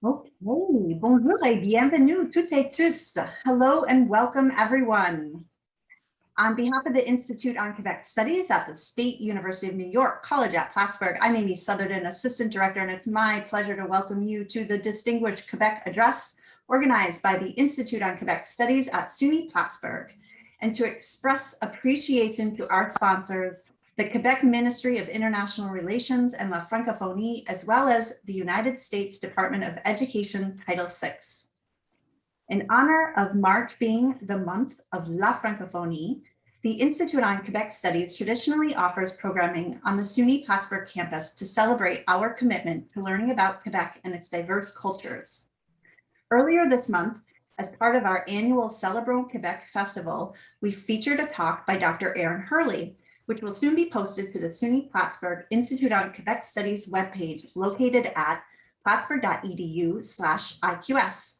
Okay, bonjour et bienvenue toutes et tous. Hello and welcome everyone. On behalf of the Institute on Quebec Studies at the State University of New York College at Plattsburgh, I'm Amy Southerton, Assistant Director, and it's my pleasure to welcome you to the Distinguished Quebec Address organized by the Institute on Quebec Studies at SUNY Plattsburgh, and to express appreciation to our sponsors, the Quebec Ministry of International Relations and La Francophonie, as well as the United States Department of Education Title VI. In honor of March being the month of La Francophonie, the Institute on Quebec Studies traditionally offers programming on the SUNY Plattsburgh campus to celebrate our commitment to learning about Quebec and its diverse cultures. Earlier this month, as part of our annual Celebrons Quebec Festival, we featured a talk by Dr. Aaron Hurley, which will soon be posted to the SUNY Plattsburgh Institute on Quebec Studies webpage located at plattsburgh.edu/IQS.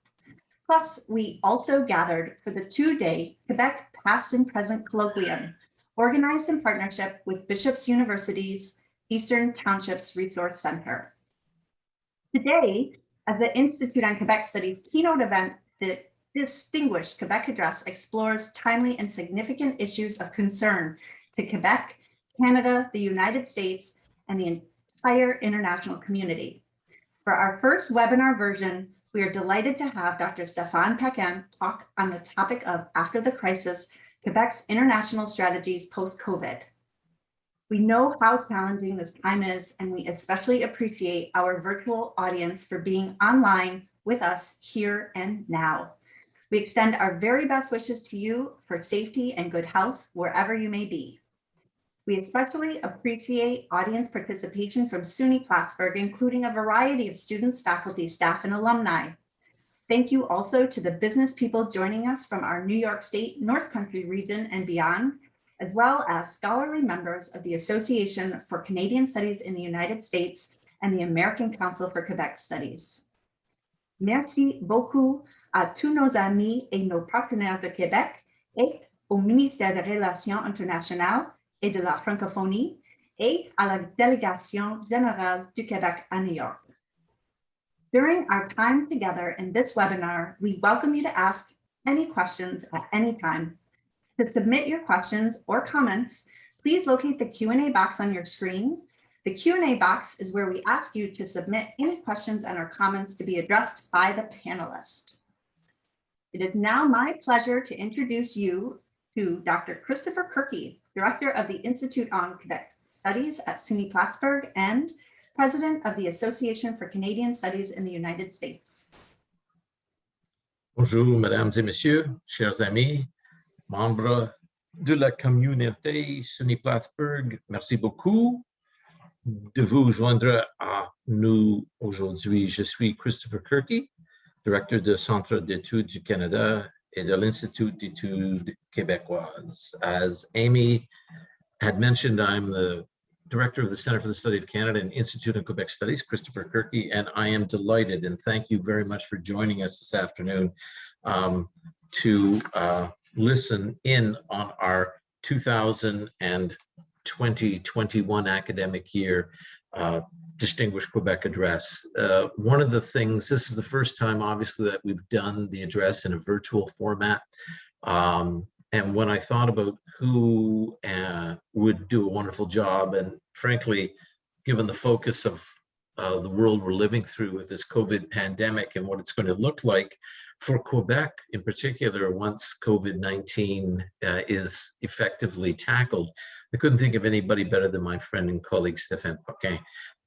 Plus, we also gathered for the two-day Quebec Past and Present Colloquium, organized in partnership with Bishop's University's Eastern Townships Resource Center. Today, as the Institute on Quebec Studies keynote event, the Distinguished Quebec Address explores timely and significant issues of concern to Quebec, Canada, the United States, and the entire international community. For our first webinar version, we are delighted to have Dr. Stéphane Paquin talk on the topic of After the Crisis, Quebec's international strategies post-COVID. We know how challenging this time is, and we especially appreciate our virtual audience for being online with us here and now. We extend our very best wishes to you for safety and good health wherever you may be. We especially appreciate audience participation from SUNY Plattsburgh, including a variety of students, faculty, staff, and alumni. Thank you also to the business people joining us from our New York State North Country region and beyond, as well as scholarly members of the Association for Canadian Studies in the United States and the American Council for Quebec Studies. Merci beaucoup à tous nos amis et nos partenaires de Québec et au ministère des Relations internationales et de la francophonie, et à la délégation générale du Québec à New York. During our time together in this webinar, we welcome you to ask any questions at any time. To submit your questions or comments, please locate the Q&A box on your screen. The Q&A box is where we ask you to submit any questions and or comments to be addressed by the panelist. It is now my pleasure to introduce you to Dr. Christopher Kirky, Director of the Institute on Quebec Studies at SUNY Plattsburgh and President of the Association for Canadian Studies in the United States. Bonjour, mesdames et messieurs, chers amis, membres de la communauté SUNY Plattsburgh. Merci beaucoup de vous joindre à nous aujourd'hui. Je suis Christopher Kirky, Directeur du Centre d'études du Canada et de l'Institut d'études québécoises. As Amy had mentioned, I'm the Director of the Center for the Study of Canada and Institute of Quebec Studies, Christopher Kirky, and I am delighted and thank you very much for joining us this afternoon to listen in on our 2020-21 academic year Distinguished Quebec Address. One of the things, this is the first time obviously that we've done the address in a virtual format. And when I thought about who would do a wonderful job, and frankly, given the focus of the world we're living through with this COVID pandemic and what it's going to look like for Quebec in particular, once COVID-19 is effectively tackled, I couldn't think of anybody better than my friend and colleague, Stéphane Paquin.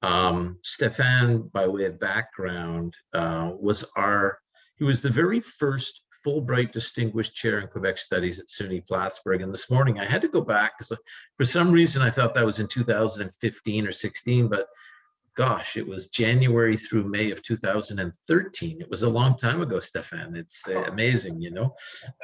Stéphane, by way of background, was the very first Fulbright Distinguished Chair in Quebec Studies at SUNY Plattsburgh. And this morning I had to go back because for some reason I thought that was in 2015 or 16, but gosh, it was January through May of 2013. It was a long time ago, Stéphane. It's amazing, you know.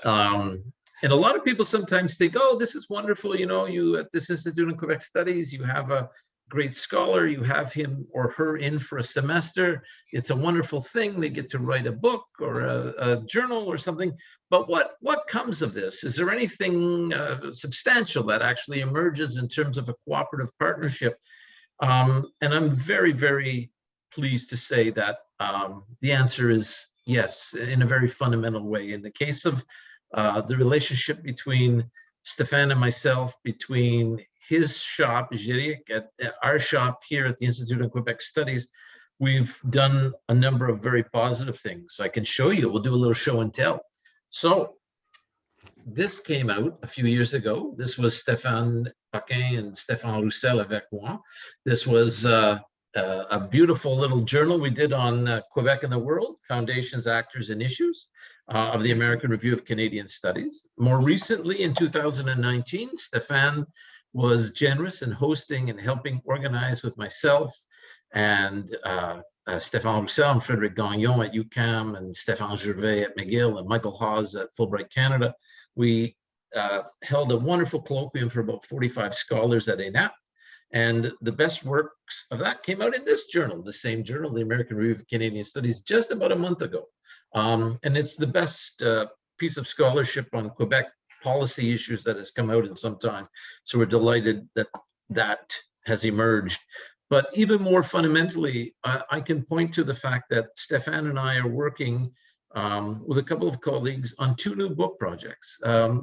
And a lot of people sometimes think, oh, this is wonderful, you know, you at this Institute in Quebec Studies, you have a great scholar, you have him or her in for a semester. It's a wonderful thing. They get to write a book or a journal or something. But what comes of this? Is there anything substantial that actually emerges in terms of a cooperative partnership? And I'm very, very pleased to say that the answer is yes, in a very fundamental way. In the case of the relationship between Stéphane and myself, between his shop, Jéric, at our shop here at the Institute of Quebec Studies, we've done a number of very positive things. I can show you, we'll do a little show and tell. So this came out a few years ago. This was Stéphane Paquin and Stéphane Roussel avec moi. This was a beautiful little journal we did on Quebec and the world, foundations, actors, and issues of the American Review of Canadian Studies. More recently, in 2019, Stéphane was generous in hosting and helping organize with myself and Stéphane Roussel and Frédéric Gagnon at UQAM and Stéphane Gervais at McGill and Michael Hawes at Fulbright Canada. We held a wonderful colloquium for about 45 scholars at ENAP. And the best works of that came out in this journal, the same journal, the American Review of Canadian Studies, just about a month ago. And it's the best piece of scholarship on Quebec policy issues that has come out in some time. So we're delighted that that has emerged. But even more fundamentally, I can point to the fact that Stéphane and I are working with a couple of colleagues on 2 new book projects.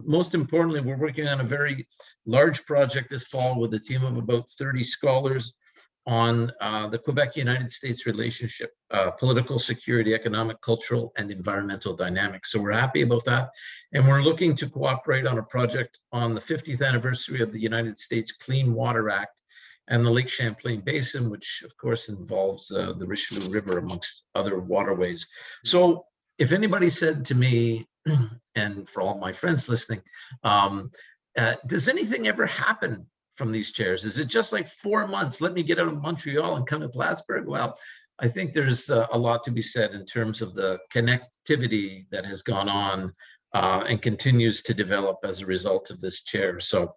Most importantly, we're working on a very large project this fall with a team of about 30 scholars on the Quebec-United States relationship, political, security, economic, cultural, and environmental dynamics. So we're happy about that. And we're looking to cooperate on a project on the 50th anniversary of the United States Clean Water Act and the Lake Champlain Basin, which of course involves the Richelieu River amongst other waterways. So if anybody said to me, and for all my friends listening, does anything ever happen from these chairs? Is it just like 4 months? Let me get out of Montreal and come to Plattsburgh? Well, I think there's a lot to be said in terms of the connectivity that has gone on and continues to develop as a result of this chair. So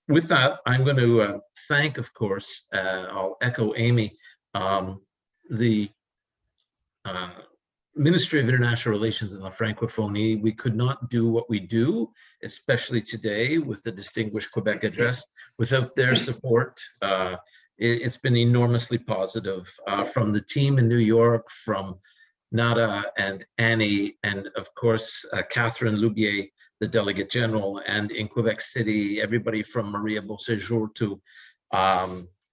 with that, I'm going to thank, of course, I'll echo Amy, the Ministry of International Relations and La Francophonie. We could not do what we do, especially today with the distinguished Quebec address, without their support. It's been enormously positive from the team in New York, from Nada and Annie, and of course, Catherine Loubier, the Delegate General, and in Quebec City, everybody from Maria Beauséjour to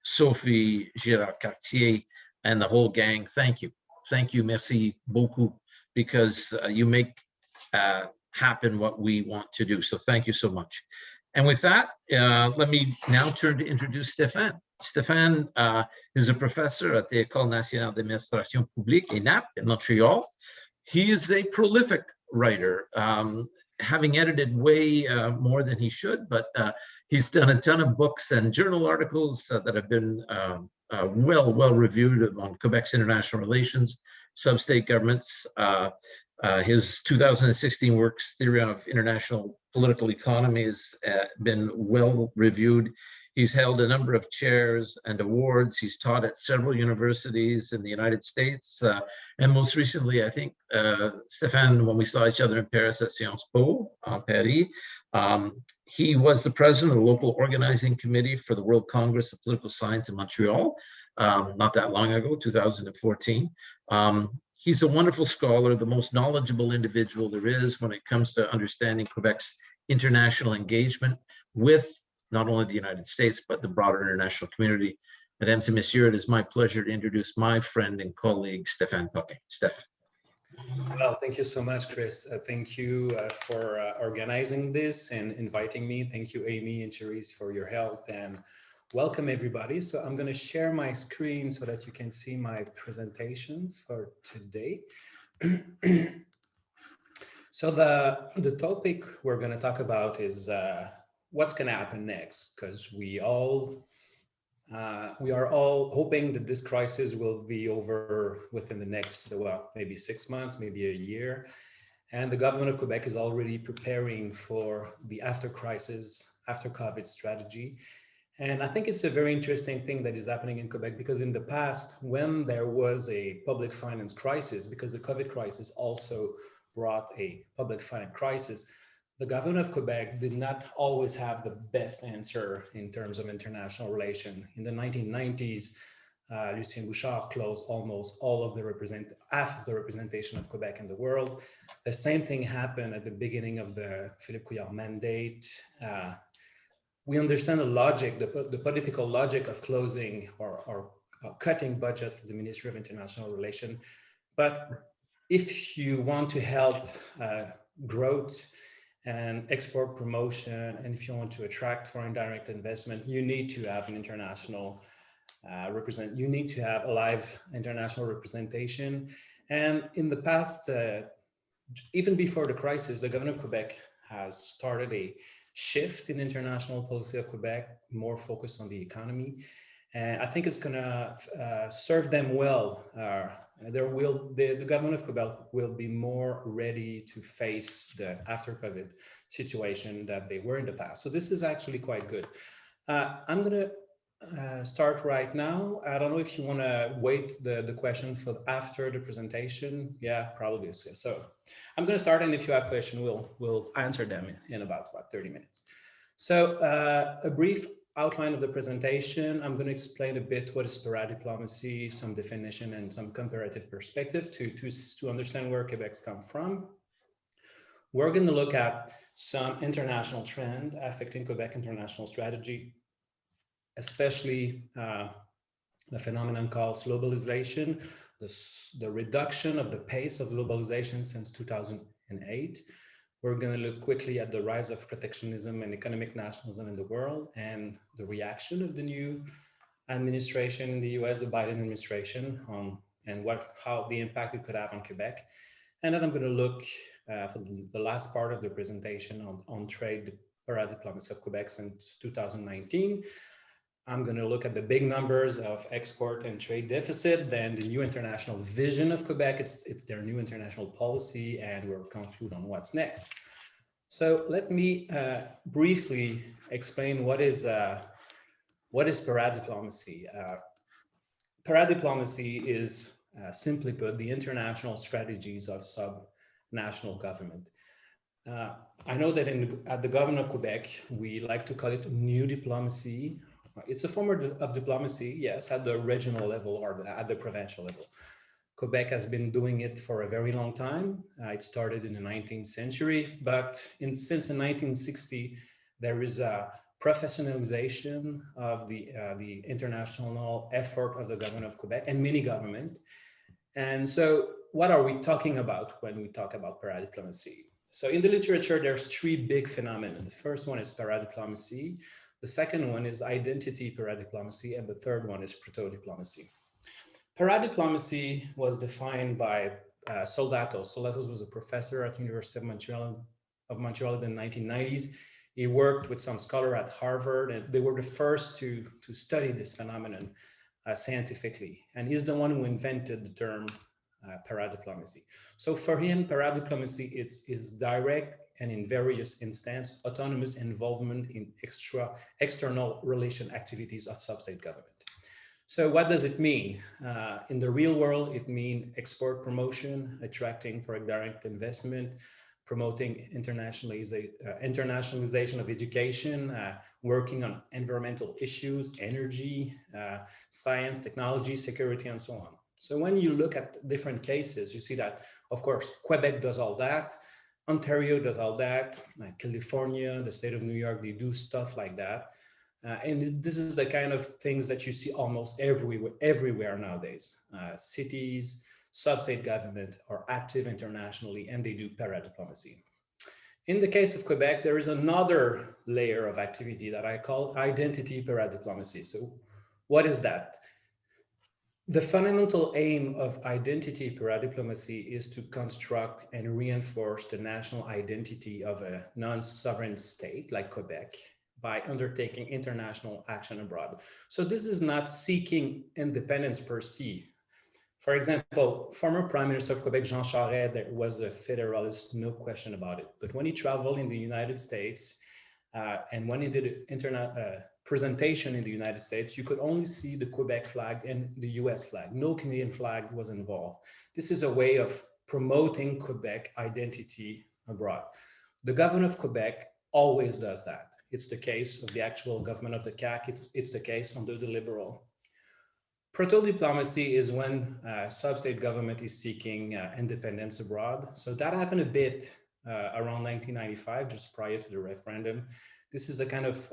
Sophie Girard-Cartier and the whole gang. Thank you. Thank you, merci beaucoup, because you make happen what we want to do. So thank you so much. And with that, let me now turn to introduce Stéphane. Stéphane is a professor at the École nationale d'administration publique, ENAP, in Montreal. He is a prolific writer, having edited way more than he should, but he's done a ton of books and journal articles that have been well reviewed on Quebec's international relations, sub-state governments. His 2016 works, Theory of International Political Economy, has been well reviewed. He's held a number of chairs and awards. He's taught at several universities in the United States. And most recently, I think, Stéphane, when we saw each other in Paris at Sciences Po, Paris, he was the president of the local organizing committee for the World Congress of Political Science in Montreal, not that long ago, 2014. He's a wonderful scholar, the most knowledgeable individual there is when it comes to understanding Quebec's international engagement with not only the United States, but the broader international community. Mesdames et messieurs, it is my pleasure to introduce my friend and colleague, Stéphane Paquin. Steph. Well, thank you so much, Chris. Thank you for organizing this and inviting me. Thank you, Amy and Cherise, for your help, and welcome everybody. So I'm going to share my screen so that you can see my presentation for today. So the topic we're going to talk about is what's going to happen next, because we are all hoping that this crisis will be over within the next, well, maybe 6 months, maybe a year. And the government of Quebec is already preparing for the after crisis, after COVID strategy. And I think it's a very interesting thing that is happening in Quebec, because in the past, when there was a public finance crisis, because the COVID crisis also brought a public finance crisis, the government of Quebec did not always have the best answer in terms of international relations. In the 1990s, Lucien Bouchard closed almost all of half of the representation of Quebec in the world. The same thing happened at the beginning of the Philippe Couillard mandate. We understand the logic, the political logic of closing or cutting budget for the Ministry of International Relations. But if you want to help growth and export promotion, and if you want to attract foreign direct investment, you need to have an international you need to have a live international representation. And in the past, even before the crisis, the government of Quebec has started a shift in international policy of Quebec, more focused on the economy. And I think it's going to serve them well. The government of Quebec will be more ready to face the after COVID situation that they were in the past. So this is actually quite good. I'm going to start right now. I don't know if you want to wait the question for after the presentation. Yeah, probably. So I'm going to start, and if you have questions, we'll answer them in about 30 minutes. So a brief outline of the presentation. I'm going to explain a bit what is paradiplomacy, some definition, and some comparative perspective to understand where Quebec's come from. We're going to look at some international trend affecting Quebec international strategy, especially a phenomenon called globalization, the reduction of the pace of globalization since 2008. We're going to look quickly at the rise of protectionism and economic nationalism in the world and the reaction of the new administration in the US, the Biden administration, and how the impact it could have on Quebec. And then I'm going to look for the last part of the presentation on trade, paradiplomacy of Quebec since 2019. I'm going to look at the big numbers of export and trade deficit, then the new international vision of Quebec. It's their new international policy, and we'll conclude on what's next. So let me briefly explain what is paradiplomacy. Paradiplomacy is, simply put, the international strategies of sub-national government. I know that at the government of Quebec, we like to call it new diplomacy. It's a form of diplomacy, yes, at the regional level or at the provincial level. Quebec has been doing it for a very long time. It started in the 19th century, but since the 1960s, there is a professionalization of the international effort of the government of Quebec and mini government. And so what are we talking about when we talk about paradiplomacy? So in the literature, there's three big phenomena. The first one is paradiplomacy. The second one is identity paradiplomacy, and the third one is proto-diplomacy. Paradiplomacy was defined by Soldatos. Soldatos was a professor at the University of Montreal in the 1990s. He worked with some scholar at Harvard, and they were the first to study this phenomenon scientifically. And he's the one who invented the term paradiplomacy. So for him, paradiplomacy is direct and in various instances, autonomous involvement in external relation activities of sub-state government. So what does it mean? In the real world, it means export promotion, attracting foreign direct investment, promoting internationalization of education, working on environmental issues, energy, science, technology, security, and so on. So when you look at different cases, you see that, of course, Quebec does all that, Ontario does all that, like California, the state of New York, they do stuff like that. And this is the kind of things that you see almost everywhere nowadays. Cities, sub-state government are active internationally, and they do paradiplomacy. In the case of Quebec, there is another layer of activity that I call identity paradiplomacy. So what is that? The fundamental aim of identity paradiplomacy is to construct and reinforce the national identity of a non-sovereign state like Quebec by undertaking international action abroad. So this is not seeking independence per se. For example, former Prime Minister of Quebec, Jean Charest, was a federalist, no question about it. But when he traveled in the United States and when he did an presentation in the United States, you could only see the Quebec flag and the US flag. No Canadian flag was involved. This is a way of promoting Quebec identity abroad. The government of Quebec always does that. It's the case of the actual government of the CAQ. It's the case under the Liberal. Proto-diplomacy is when sub-state government is seeking independence abroad. So that happened a bit around 1995, just prior to the referendum. This is the kind of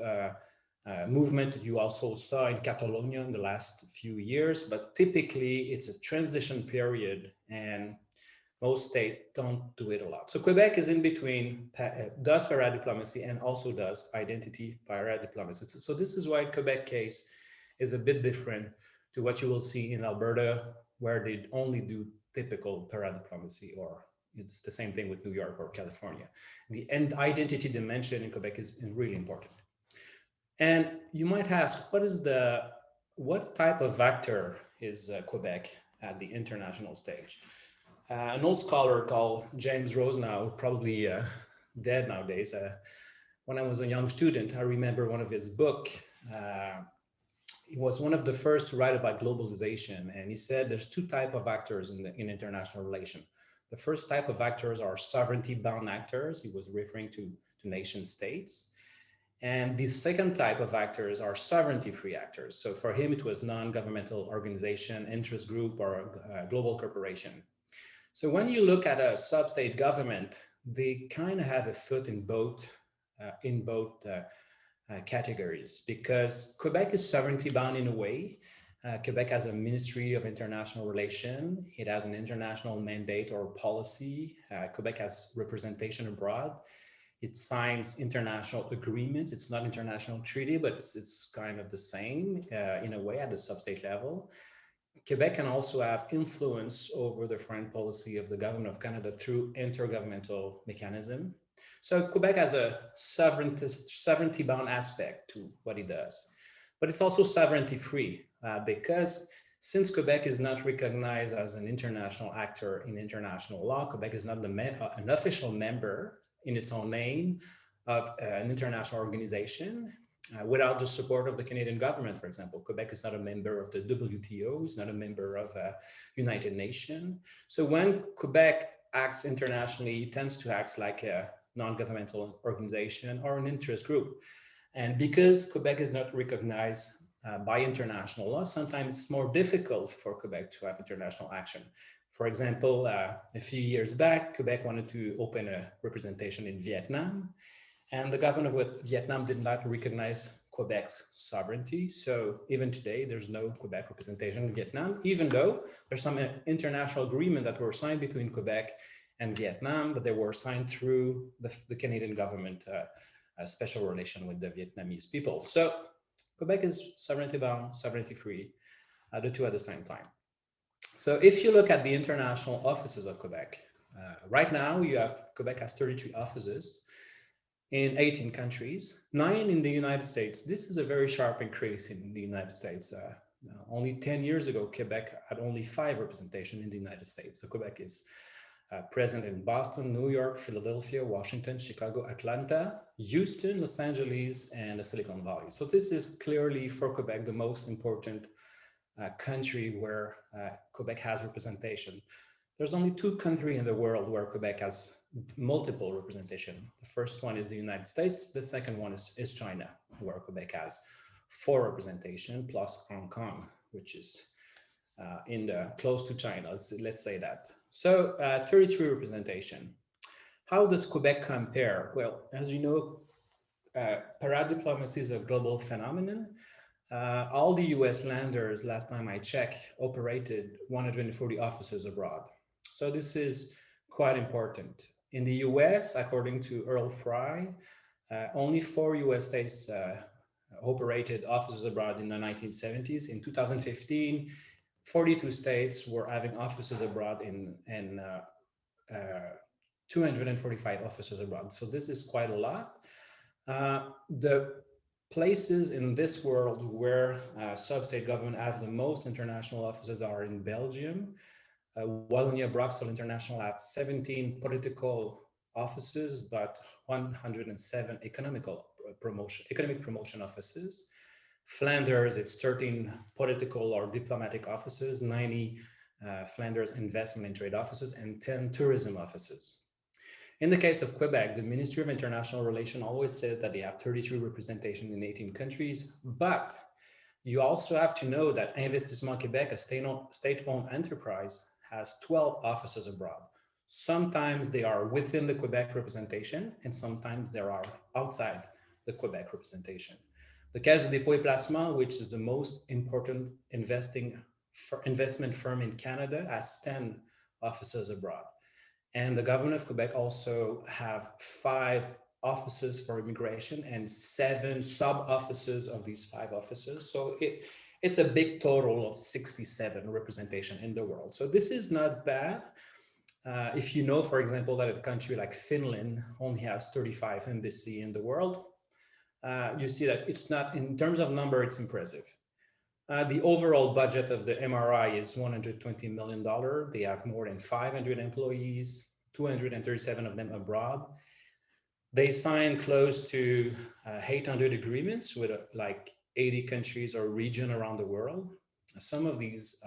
movement that you also saw in Catalonia in the last few years, but typically it's a transition period and most states don't do it a lot. So Quebec is in between, does paradiplomacy and also does identity paradiplomacy. So this is why Quebec case is a bit different to what you will see in Alberta, where they only do typical paradiplomacy, or it's the same thing with New York or California. The identity dimension in Quebec is really important. And you might ask, what type of actor is Quebec at the international stage? An old scholar called James Rosenau, probably dead nowadays. When I was a young student, I remember one of his books. He was one of the first to write about globalization, and he said there's two types of actors in international relation. The first type of actors are sovereignty-bound actors. He was referring to nation states. And the second type of actors are sovereignty-free actors. So for him, it was non-governmental organization, interest group, or a global corporation. So when you look at a sub-state government, they kind of have a foot in both categories, because Quebec is sovereignty bound in a way. Quebec has a Ministry of International Relations. It has an international mandate or policy. Quebec has representation abroad. It signs international agreements. It's not international treaty, but it's kind of the same in a way at the sub-state level. Quebec can also have influence over the foreign policy of the government of Canada through intergovernmental mechanism. So Quebec has a sovereignty-bound aspect to what it does, but it's also sovereignty-free because since Quebec is not recognized as an international actor in international law, Quebec is not an official member in its own name of an international organization. Without the support of the Canadian government, for example, Quebec is not a member of the WTO, is not a member of United Nations. So when Quebec acts internationally, it tends to act like a non-governmental organization or an interest group. And because Quebec is not recognized by international law, sometimes it's more difficult for Quebec to have international action. For example, a few years back, Quebec wanted to open a representation in Vietnam, and the government of Vietnam did not recognize Quebec's sovereignty. So even today, there's no Quebec representation in Vietnam, even though there's some international agreement that were signed between Quebec and Vietnam, but they were signed through the Canadian government, a special relation with the Vietnamese people. So Quebec is sovereignty bound, sovereignty free, the two at the same time. So if you look at the international offices of Quebec, right now Quebec has 33 offices in 18 countries, 9 in the United States. This is a very sharp increase in the United States. Only 10 years ago, Quebec had only 5 representation in the United States. So Quebec is present in Boston, New York, Philadelphia, Washington, Chicago, Atlanta, Houston, Los Angeles, and the Silicon Valley. So this is clearly for Quebec the most important country where Quebec has representation. There's only 2 countries in the world where Quebec has multiple representation. The first one is the United States. The second one is China, where Quebec has 4 representation plus Hong Kong, which is close to China. Let's say that. So 33 representation. How does Quebec compare? Well, as you know, paradiplomacy is a global phenomenon. All the US landers, last time I checked, operated 140 offices abroad. So this is quite important. In the US, according to Earl Fry, only 4 US states operated offices abroad in the 1970s. In 2015, 42 states were having offices abroad and 245 offices abroad. So this is quite a lot. The places in this world where sub-state government have the most international offices are in Belgium. Wallonia Bruxelles International have 17 political offices, but 107 economic promotion offices. Flanders, it's 13 political or diplomatic offices, 90 Flanders investment and trade offices, and 10 tourism offices. In the case of Quebec, the Ministry of International Relations always says that they have 33 representation in 18 countries, but You also have to know that Investissement Québec, a state-owned enterprise, has 12 offices abroad. Sometimes they are within the Quebec representation, and sometimes they are outside the Quebec representation. The Caisse de dépôt et placement, which is the most important investment firm in Canada, has 10 offices abroad. And the government of Quebec also have 5 offices for immigration and 7 sub-offices of these 5 offices. So it's a big total of 67 representation in the world. So this is not bad. If you know, for example, that a country like Finland only has 35 embassies in the world, you see that it's not, in terms of number, it's impressive. The overall budget of the MRI is $120 million. They have more than 500 employees, 237 of them abroad. They signed close to 800 agreements with like 80 countries or region around the world. Some of these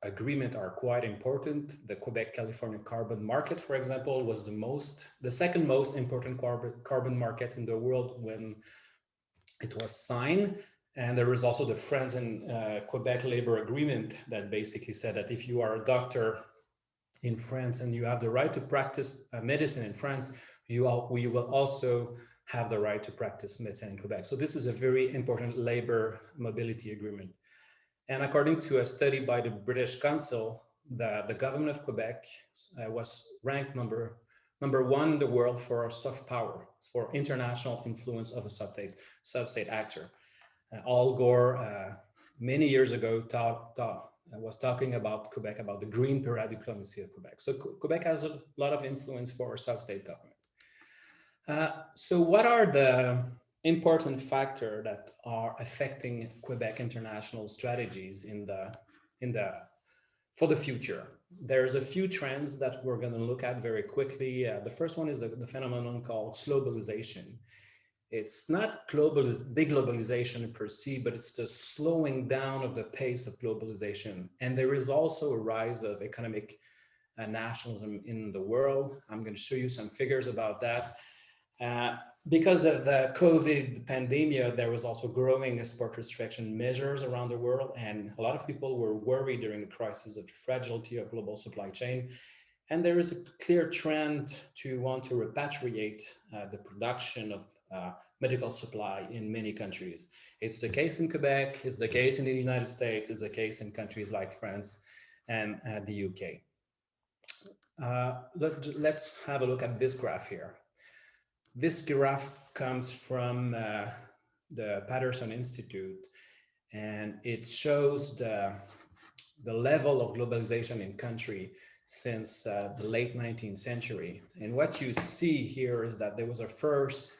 agreements are quite important. The Quebec-California carbon market, for example, was the second most important carbon market in the world when it was signed. And there was also the France and Quebec labor agreement that basically said that if you are a doctor in France and you have the right to practice medicine in France, you will also have the right to practice medicine in Quebec. So this is a very important labor mobility agreement. And according to a study by the British Council, the government of Quebec was ranked number 1 in the world for soft power, for international influence of a sub-state actor. Al Gore, many years ago, was talking about Quebec, about the green paradiplomacy of Quebec. So Quebec has a lot of influence for a sub-state government. So what are the important factors that are affecting Quebec international strategies for the future? There's a few trends that we're going to look at very quickly. The first one is the phenomenon called globalization. It's not deglobalization per se, but it's the slowing down of the pace of globalization. And there is also a rise of economic nationalism in the world. I'm going to show you some figures about that. Because of the COVID pandemic, there was also growing export restriction measures around the world. And a lot of people were worried during the crisis of the fragility of global supply chain. And there is a clear trend to want to repatriate the production of medical supply in many countries. It's the case in Quebec, it's the case in the United States, it's the case in countries like France and the UK. Let's have a look at this graph here. This graph comes from the Patterson Institute, and it shows the level of globalization in country since the late 19th century. And what you see here is that there was a first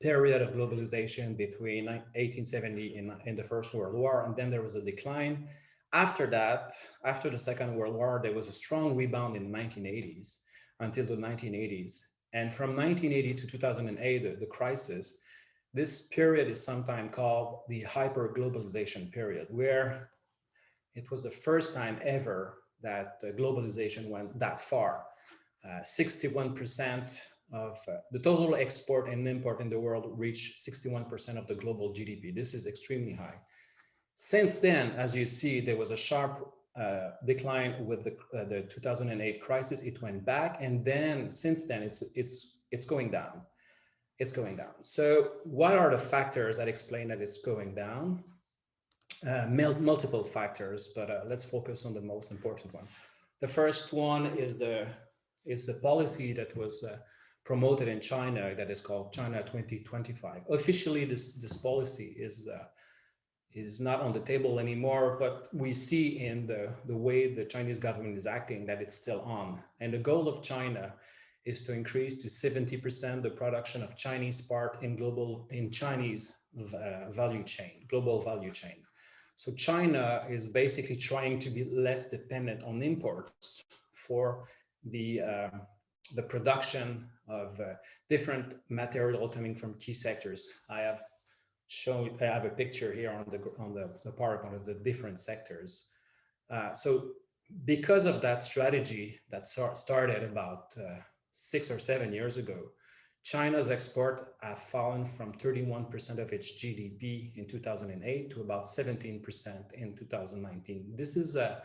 period of globalization between 1870 and the First World War, and then there was a decline. After that, after the Second World War, there was a strong rebound in the 1980s until the 1980s. And from 1980 to 2008, the crisis, this period is sometimes called the hyper-globalization period, where it was the first time ever that globalization went that far. 61% of the total export and import in the world reached 61% of the global GDP. This is extremely high. Since then, as you see, there was a sharp decline with the 2008 crisis. It went back, and then since then, it's going down. It's going down. So what are the factors that explain that it's going down? Multiple factors, but let's focus on the most important one. The first one is the policy that was promoted in China that is called China 2025. Officially, this policy is not on the table anymore, but we see in the way the Chinese government is acting that it's still on. And the goal of China is to increase to 70% the production of Chinese part in Chinese value chain, global value chain. So China is basically trying to be less dependent on imports for the production of different material coming from key sectors. I have a picture here on the PowerPoint of the different sectors. So because of that strategy that started about 6 or 7 years ago, China's export have fallen from 31% of its GDP in 2008 to about 17% in 2019. This is a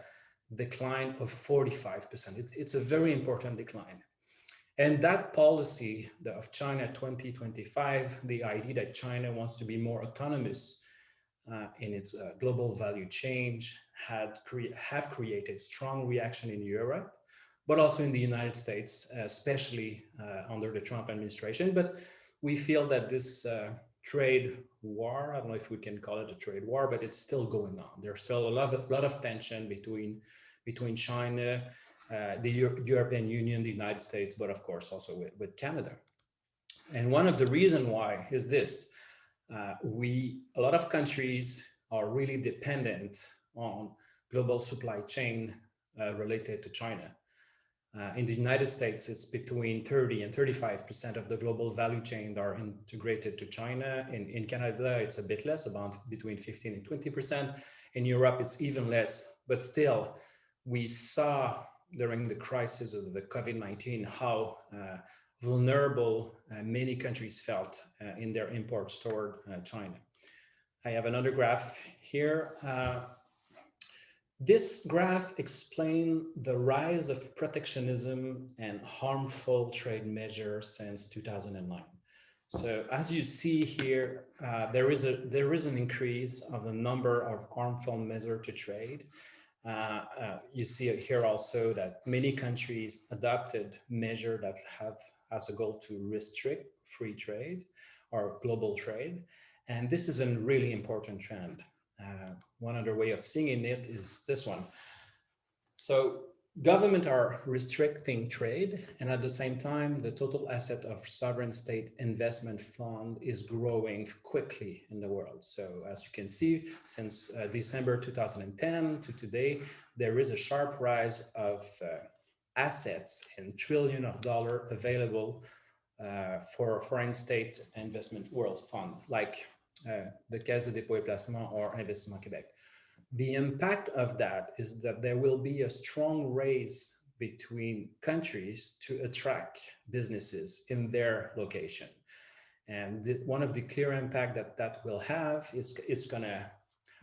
decline of 45%. It's a very important decline. And that policy of China 2025, the idea that China wants to be more autonomous in its global value chain, have created strong reaction in Europe, but also in the United States, especially under the Trump administration. But we feel that this trade war, I don't know if we can call it a trade war, but it's still going on. There's still a lot of tension between China, the European Union, the United States, but of course also with Canada. And one of the reasons why is this. A lot of countries are really dependent on global supply chain related to China. In the United States, it's between 30 and 35% of the global value chain are integrated to China. In Canada, it's a bit less, about between 15 and 20%. In Europe, it's even less, but still, we saw during the crisis of the COVID-19 how vulnerable many countries felt in their imports toward China. I have another graph here. This graph explains the rise of protectionism and harmful trade measures since 2009. So as you see here, there is an increase of the number of harmful measures to trade. You see here also that many countries adopted measures that have as a goal to restrict free trade or global trade. And this is a really important trend. One other way of seeing it is this one. So government are restricting trade, and at the same time, the total asset of sovereign state investment fund is growing quickly in the world. So as you can see, since December 2010 to today, there is a sharp rise of assets in trillions of dollars available for foreign state investment world fund, like the Caisse de dépôt et placement or Investissement Québec. The impact of that is that there will be a strong race between countries to attract businesses in their location. And one of the clear impact that will have is it's going to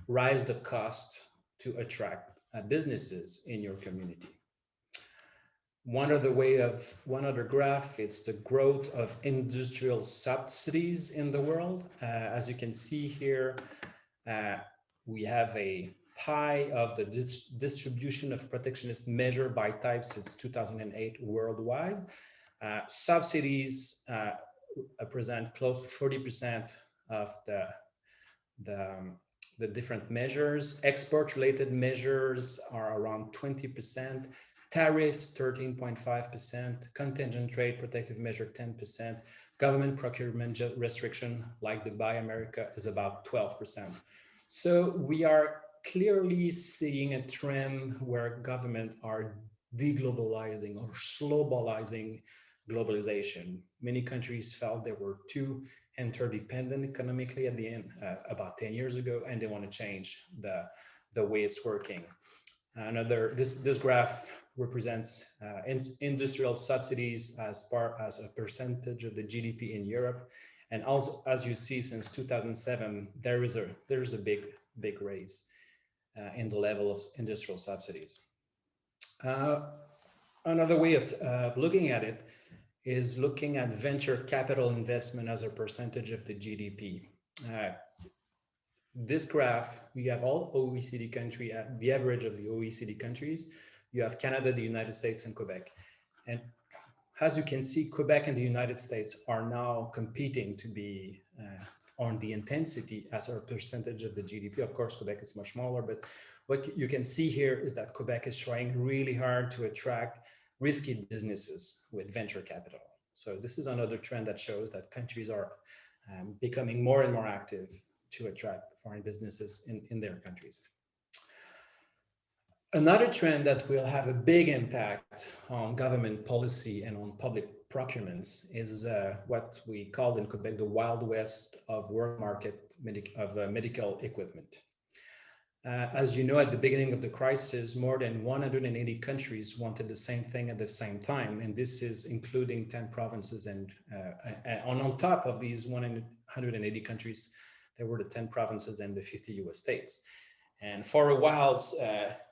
rise the cost to attract businesses in your community. One other graph, it's the growth of industrial subsidies in the world. As you can see here, we have a pie of the distribution of protectionist measure by type since 2008 worldwide. Subsidies represent close to 40% of the different measures. Export-related measures are around 20%. Tariffs, 13.5%, contingent trade protective measure, 10%, government procurement restriction, like the Buy America, is about 12%. So we are clearly seeing a trend where governments are deglobalizing or globalizing globalization. Many countries felt they were too interdependent economically at the end, about 10 years ago, and they want to change the way it's working. This graph represents industrial subsidies as a percentage of the GDP in Europe, and also, as you see, since 2007, there's a big raise in the level of industrial subsidies. Another way of looking at it is looking at venture capital investment as a percentage of the GDP. This graph, we have all OECD countries, the average of the OECD countries. You have Canada, the United States, and Quebec. And as you can see, Quebec and the United States are now competing to be on the intensity as a percentage of the GDP. Of course, Quebec is much smaller, but what you can see here is that Quebec is trying really hard to attract risky businesses with venture capital. So this is another trend that shows that countries are becoming more and more active to attract foreign businesses in their countries. Another trend that will have a big impact on government policy and on public procurements is what we call in Quebec the Wild West of world market of medical equipment. As you know, at the beginning of the crisis, more than 180 countries wanted the same thing at the same time. And this is including 10 provinces. And on top of these 180 countries, there were the 10 provinces and the 50 US states. And for a while,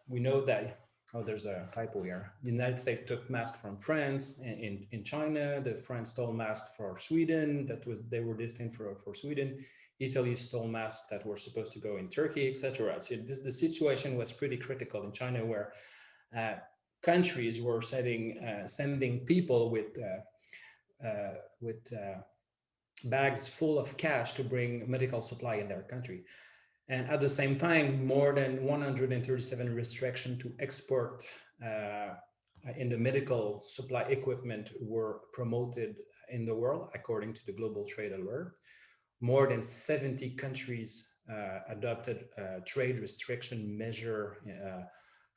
we know that, oh, there's a typo here. The United States took masks from France. In China, the France stole masks for Sweden. They were destined for Sweden. Italy stole masks that were supposed to go in Turkey, etc. So the situation was pretty critical in China, where countries were sending people with bags full of cash to bring medical supply in their country. And at the same time, more than 137 restrictions to export in the medical supply equipment were promoted in the world, according to the Global Trade Alert. More than 70 countries adopted a trade restriction measure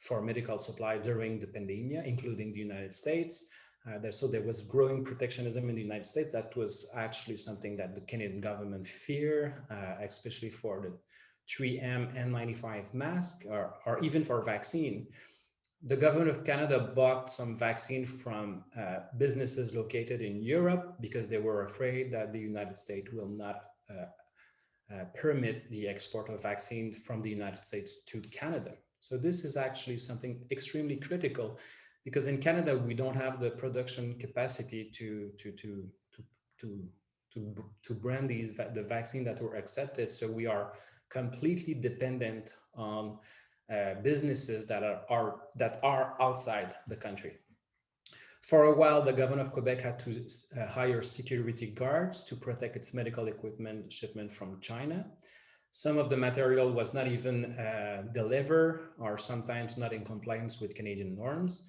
for medical supply during the pandemic, including the United States. So there was growing protectionism in the United States. That was actually something that the Canadian government feared, especially for the 3M N95 mask, or even for vaccine. The government of Canada bought some vaccine from businesses located in Europe because they were afraid that the United States will not permit the export of vaccine from the United States to Canada. So this is actually something extremely critical, because in Canada we don't have the production capacity to brand the vaccine that were accepted. So we are completely dependent on businesses that are outside the country. For a while, the government of Quebec had to hire security guards to protect its medical equipment shipment from China. Some of the material was not even delivered, or sometimes not in compliance with Canadian norms.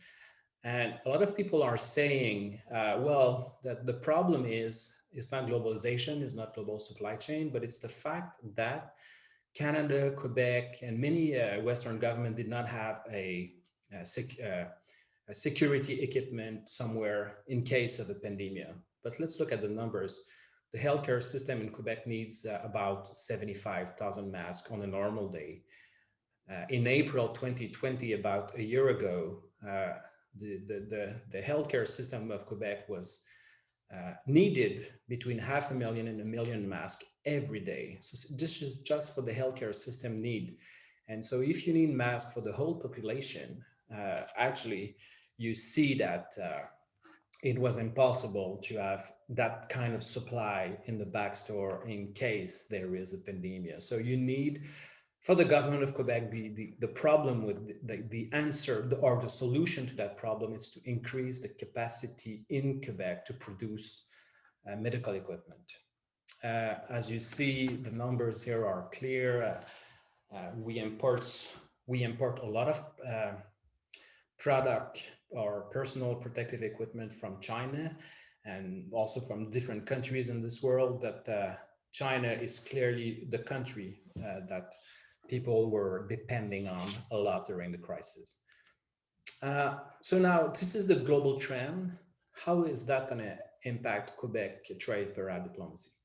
And a lot of people are saying, well, that the problem is not globalization, is not global supply chain, but it's the fact that Canada, Quebec, and many Western governments did not have a security equipment somewhere in case of a pandemic. But let's look at the numbers. The healthcare system in Quebec needs about 75,000 masks on a normal day. In April 2020, about a year ago, the healthcare system of Quebec was needed between 500,000 and 1 million masks every day. So this is just for the healthcare system need. And so if you need masks for the whole population, actually you see that it was impossible to have that kind of supply in the backstore in case there is a pandemic. So you need, for the government of Quebec, the problem with the answer or the solution to that problem is to increase the capacity in Quebec to produce medical equipment. As you see, the numbers here are clear. We import a lot of product or personal protective equipment from China, and also from different countries in this world, but China is clearly the country that people were depending on a lot during the crisis. So now this is the global trend. How is that going to impact Quebec trade paradiplomacy?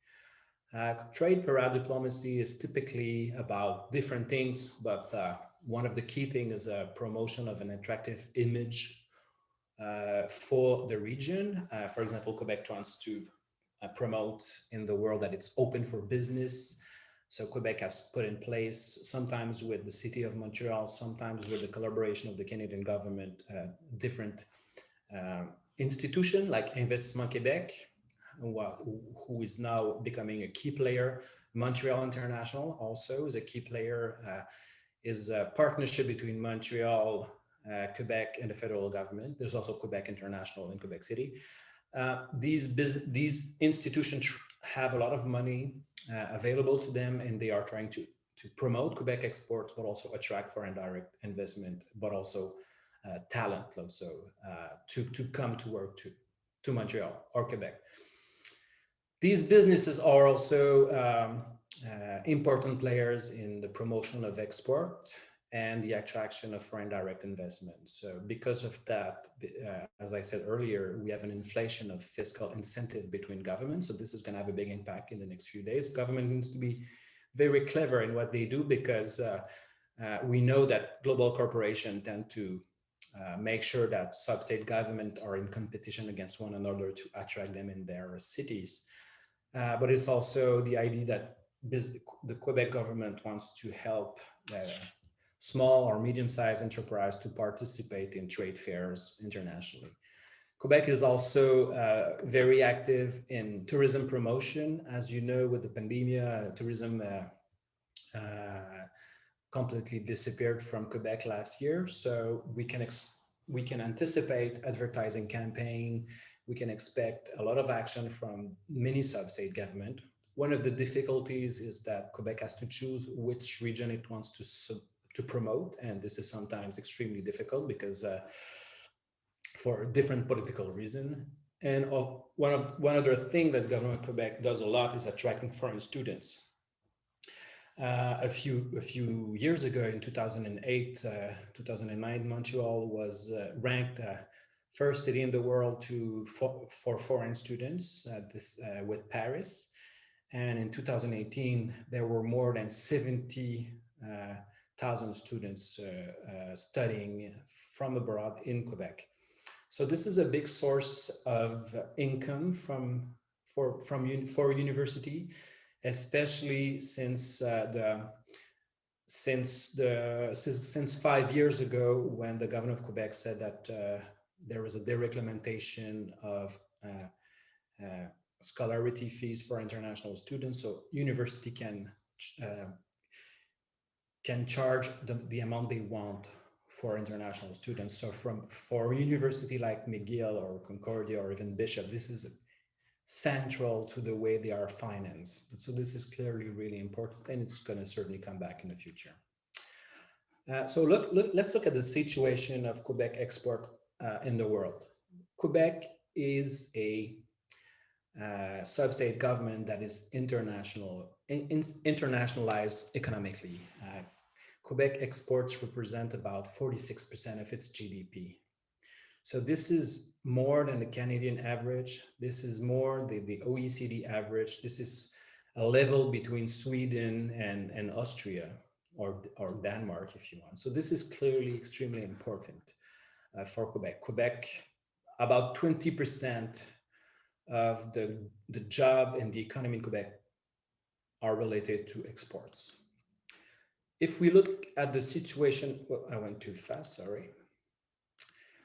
Trade paradiplomacy is typically about different things, but one of the key things is a promotion of an attractive image for the region. For example, Quebec wants to promote in the world that it's open for business. So Quebec has put in place, sometimes with the city of Montreal, sometimes with the collaboration of the Canadian government, different institutions like Investissement Québec, who is now becoming a key player. Montreal International also is a key player, is a partnership between Montreal, Quebec, and the federal government. There's also Quebec International in Quebec City. These institutions have a lot of money available to them, and they are trying to promote Quebec exports, but also attract foreign direct investment, but also talent also to come to work to Montreal or Quebec. These businesses are also important players in the promotion of export and the attraction of foreign direct investment. So because of that, as I said earlier, we have an inflation of fiscal incentive between governments. So this is going to have a big impact in the next few days. Government needs to be very clever in what they do, because We know that global corporations tend to make sure that sub-state governments are in competition against one another to attract them in their cities. But it's also the idea that the Quebec government wants to help small or medium-sized enterprise to participate in trade fairs internationally. Quebec is also very active in tourism promotion. As you know, with the pandemic, tourism completely disappeared from Quebec last year. So we can anticipate advertising campaign. We can expect a lot of action from many sub-state government. One of the difficulties is that Quebec has to choose which region it wants to promote, and this is sometimes extremely difficult because for different political reason. And one other thing that government of Quebec does a lot is attracting foreign students. A few years ago, in 2008, 2009, Montreal was ranked first city in the world for foreign students with Paris. And in 2018, there were more than 70,000 students studying from abroad in Quebec. So this is a big source of income for university, especially since 5 years ago, when the governor of Quebec said that there was a dereglementation of scholarity fees for international students, so university can charge the amount they want for international students. So for a university like McGill or Concordia or even Bishop, this is central to the way they are financed. So this is clearly really important, and it's going to certainly come back in the future. So let's look at the situation of Quebec export in the world. Quebec is a sub-state government that is internationalized economically. Quebec exports represent about 46% of its GDP. So this is more than the Canadian average. This is more the OECD average. This is a level between Sweden and Austria or Denmark, if you want. So this is clearly extremely important for Quebec. Quebec, about 20% of the job and the economy in Quebec are related to exports. If we look at the situation, well, I went too fast, sorry.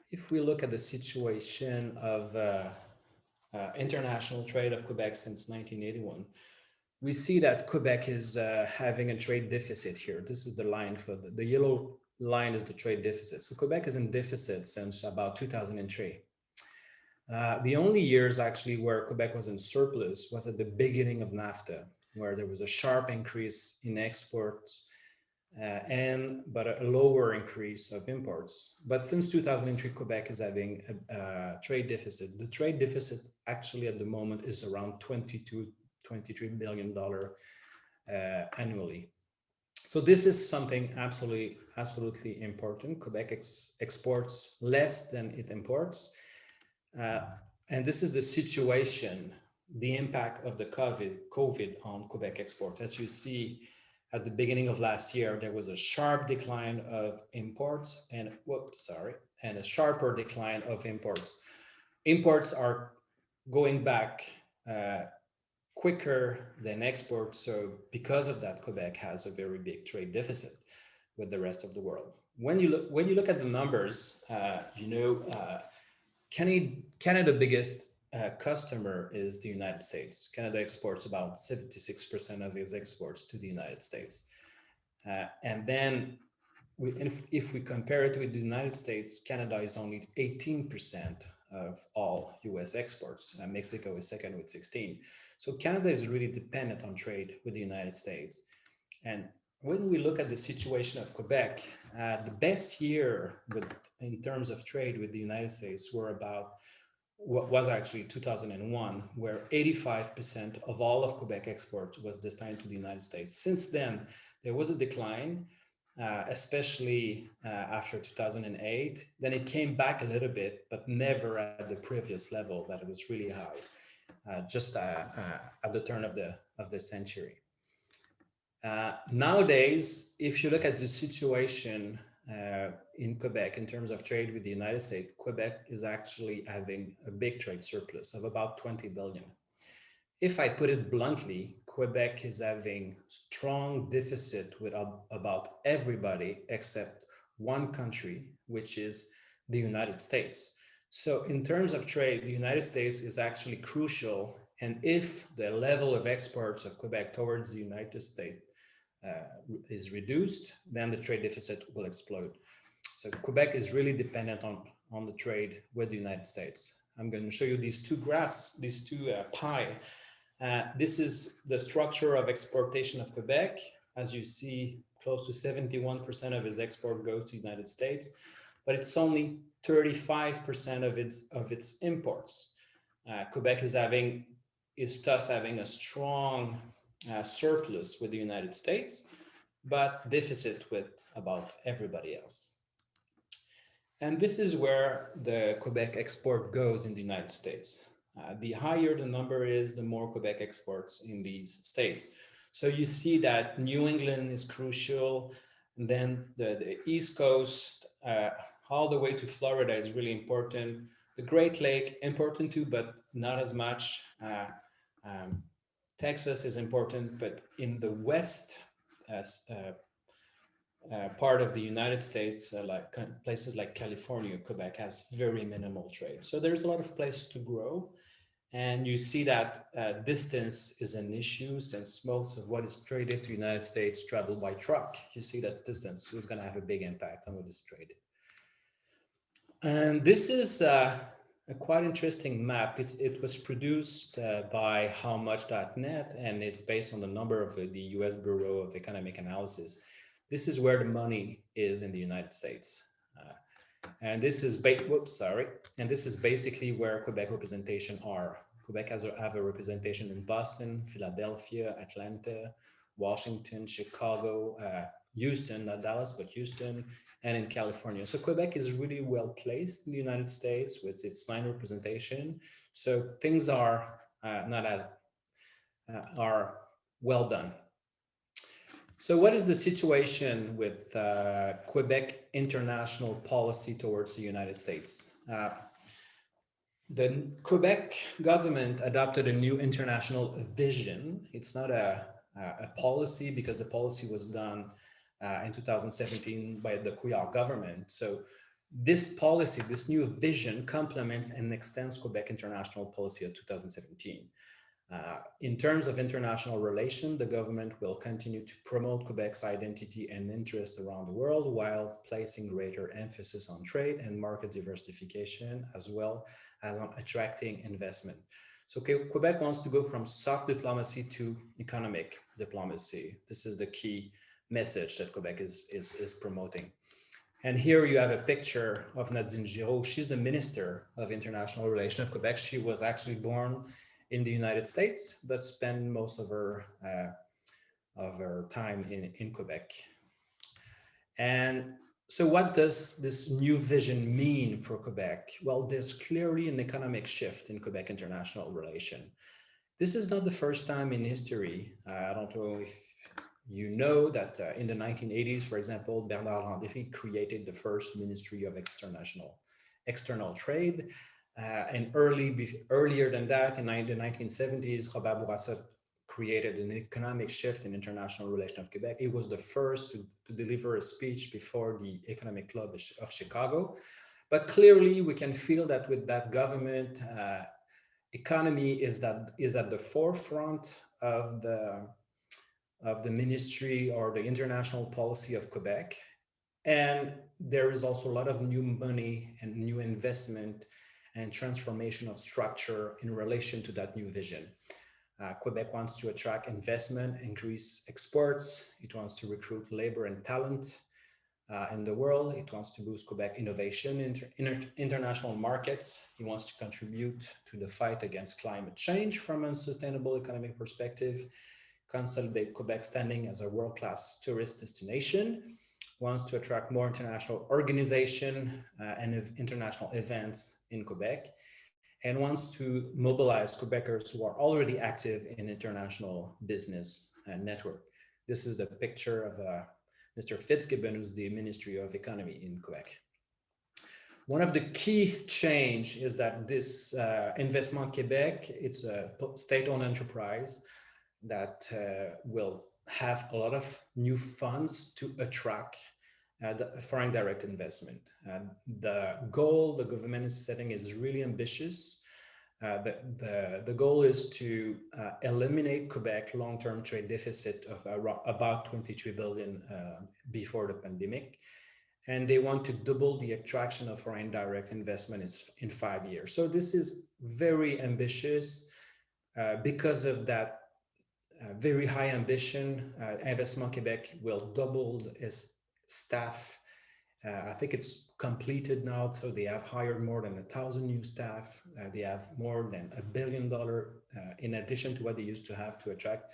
If we look at the situation of international trade of Quebec since 1981, we see that Quebec is having a trade deficit here. This is the line for the yellow line is the trade deficit. So Quebec is in deficit since about 2003. The only years actually where Quebec was in surplus was at the beginning of NAFTA, where there was a sharp increase in exports but a lower increase of imports. But since 2003, Quebec is having a trade deficit. The trade deficit actually at the moment is around $23 billion annually. So this is something absolutely important. Quebec exports less than it imports. And this is the situation, the impact of the COVID on Quebec export. As you see, at the beginning of last year, there was a sharp decline of imports and a sharper decline of imports. Imports are going back quicker than exports. So because of that, Quebec has a very big trade deficit with the rest of the world. When you look at the numbers, Canada biggest customer is the United States. Canada exports about 76% of its exports to the United States. And then if we compare it with the United States, Canada is only 18% of all US exports. Mexico is second with 16. So Canada is really dependent on trade with the United States. And when we look at the situation of Quebec, the best year in terms of trade with the United States was actually 2001, where 85% of all of Quebec exports was destined to the United States. Since then, there was a decline, especially after 2008. Then it came back a little bit, but never at the previous level that it was really high, just at the turn of the century. Nowadays, if you look at the situation in Quebec in terms of trade with the United States, Quebec is actually having a big trade surplus of about 20 billion. If I put it bluntly, Quebec is having strong deficit with about everybody except one country, which is the United States. So in terms of trade, the United States is actually crucial. And if the level of exports of Quebec towards the United States is reduced, then the trade deficit will explode. So Quebec is really dependent on the trade with the United States. I'm going to show you these two graphs, these two pie. This is the structure of exportation of Quebec. As you see, close to 71% of its export goes to the United States, but it's only 35% of its imports. Quebec is thus having a strong surplus with the United States, but deficit with about everybody else. And this is where the Quebec export goes in the United States. The higher the number is, the more Quebec exports in these states. So you see that New England is crucial, and then the East Coast, all the way to Florida is really important. The Great Lake, important too, but not as much. Texas is important, but in the West, part of the United States, like places like California, Quebec has very minimal trade. So there's a lot of places to grow. And you see that distance is an issue since most of what is traded to the United States travel by truck. You see that distance is going to have a big impact on what is traded. And this is a quite interesting map. It was produced by howmuch.net, and it's based on the number of the US Bureau of Economic Analysis. This is where the money is in the United States. And this is basically where Quebec representation are. Quebec have a representation in Boston, Philadelphia, Atlanta, Washington, Chicago, Houston, not Dallas, but Houston, and in California. So Quebec is really well placed in the United States with its 9 representation. So things are not as are well done. So what is the situation with Quebec international policy towards the United States? The Quebec government adopted a new international vision. It's not a policy because the policy was done in 2017 by the Couillard government. So this policy, this new vision complements and extends Quebec international policy of 2017. In terms of international relations, the government will continue to promote Quebec's identity and interest around the world while placing greater emphasis on trade and market diversification, as well as on attracting investment. So Quebec wants to go from soft diplomacy to economic diplomacy. This is the key message that Quebec is promoting. And here you have a picture of Nadine Giraud. She's the Minister of International Relations of Quebec. She was actually born in the United States, but spent most of her time in Quebec. And so what does this new vision mean for Quebec? Well, there's clearly an economic shift in Quebec international relation. This is not the first time in history. I don't know if you know that in the 1980s, for example, Bernard Landry created the first Ministry of External Trade. And earlier than that, in the 1970s, Robert Bourassa created an economic shift in international relations of Quebec. It was the first to deliver a speech before the Economic Club of Chicago. But clearly, we can feel that with that government, economy is at the forefront of the ministry or the international policy of Quebec. And there is also a lot of new money and new investment and transformation of structure in relation to that new vision. Quebec wants to attract investment, increase exports. It wants to recruit labor and talent in the world. It wants to boost Quebec innovation in international markets. It wants to contribute to the fight against climate change from a sustainable economic perspective, consolidate Quebec's standing as a world-class tourist destination, wants to attract more international organization and international events in Quebec, and wants to mobilize Quebecers who are already active in international business network. This is the picture of Mr. Fitzgibbon, who's the Ministry of Economy in Quebec. One of the key change is that this Investissement Québec, it's a state-owned enterprise that will have a lot of new funds to attract the foreign direct investment. The goal the government is setting is really ambitious. The goal is to eliminate Quebec long-term trade deficit of about 23 billion before the pandemic. And they want to double the attraction of foreign direct investment in 5 years. So this is very ambitious. Because of that very high ambition, Investissement Québec will double its staff. I think it's completed now, so they have hired more than 1,000 new staff. They have more than $1 billion in addition to what they used to have to attract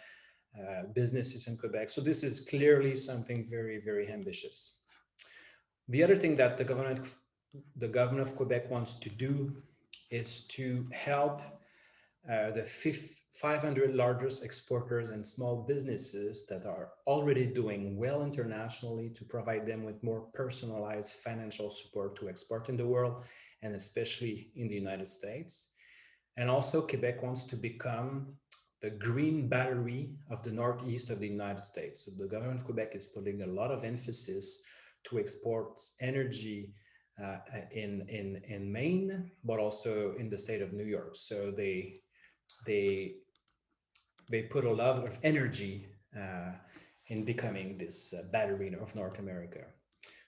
businesses in Quebec. So this is clearly something very, very ambitious. The other thing that the government of Quebec wants to do is to help the 500 largest exporters and small businesses that are already doing well internationally, to provide them with more personalized financial support to export in the world, and especially in the United States. And also Quebec wants to become the green battery of the Northeast of the United States. So the government of Quebec is putting a lot of emphasis to export energy in Maine, but also in the state of New York. So they put a lot of energy in becoming this battery of North America.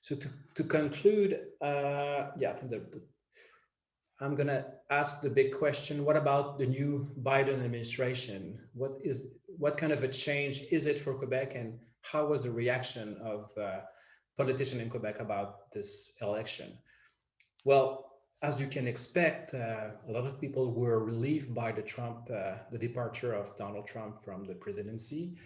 So to conclude, I'm gonna ask the big question: what about the new Biden administration? What kind of a change is it for Quebec, and how was the reaction of politicians in Quebec about this election? Well, as you can expect, a lot of people were relieved by the departure of Donald Trump from the presidency.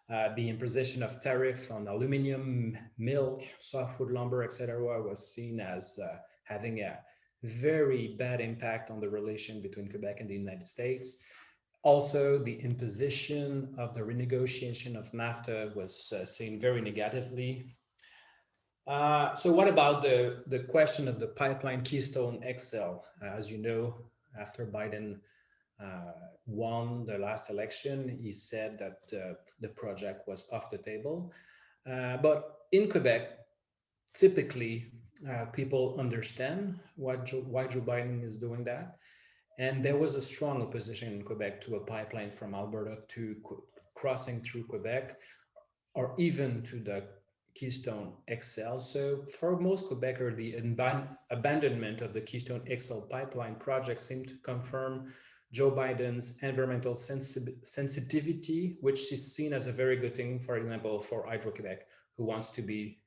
The imposition of tariff on aluminum, milk, softwood lumber, etc., was seen as having a very bad impact on the relation between Quebec and the United States. Also, the imposition of the renegotiation of NAFTA was seen very negatively. So what about the question of the pipeline Keystone XL? As you know, after Biden won the last election, he said that the project was off the table. But in Quebec, typically, people understand why Joe Biden is doing that. And there was a strong opposition in Quebec to a pipeline from Alberta to crossing through Quebec, or even to the Keystone XL. So for most Quebecers, the abandonment of the Keystone XL pipeline project seemed to confirm Joe Biden's environmental sensitivity, which is seen as a very good thing, for example, for Hydro-Quebec, who wants to be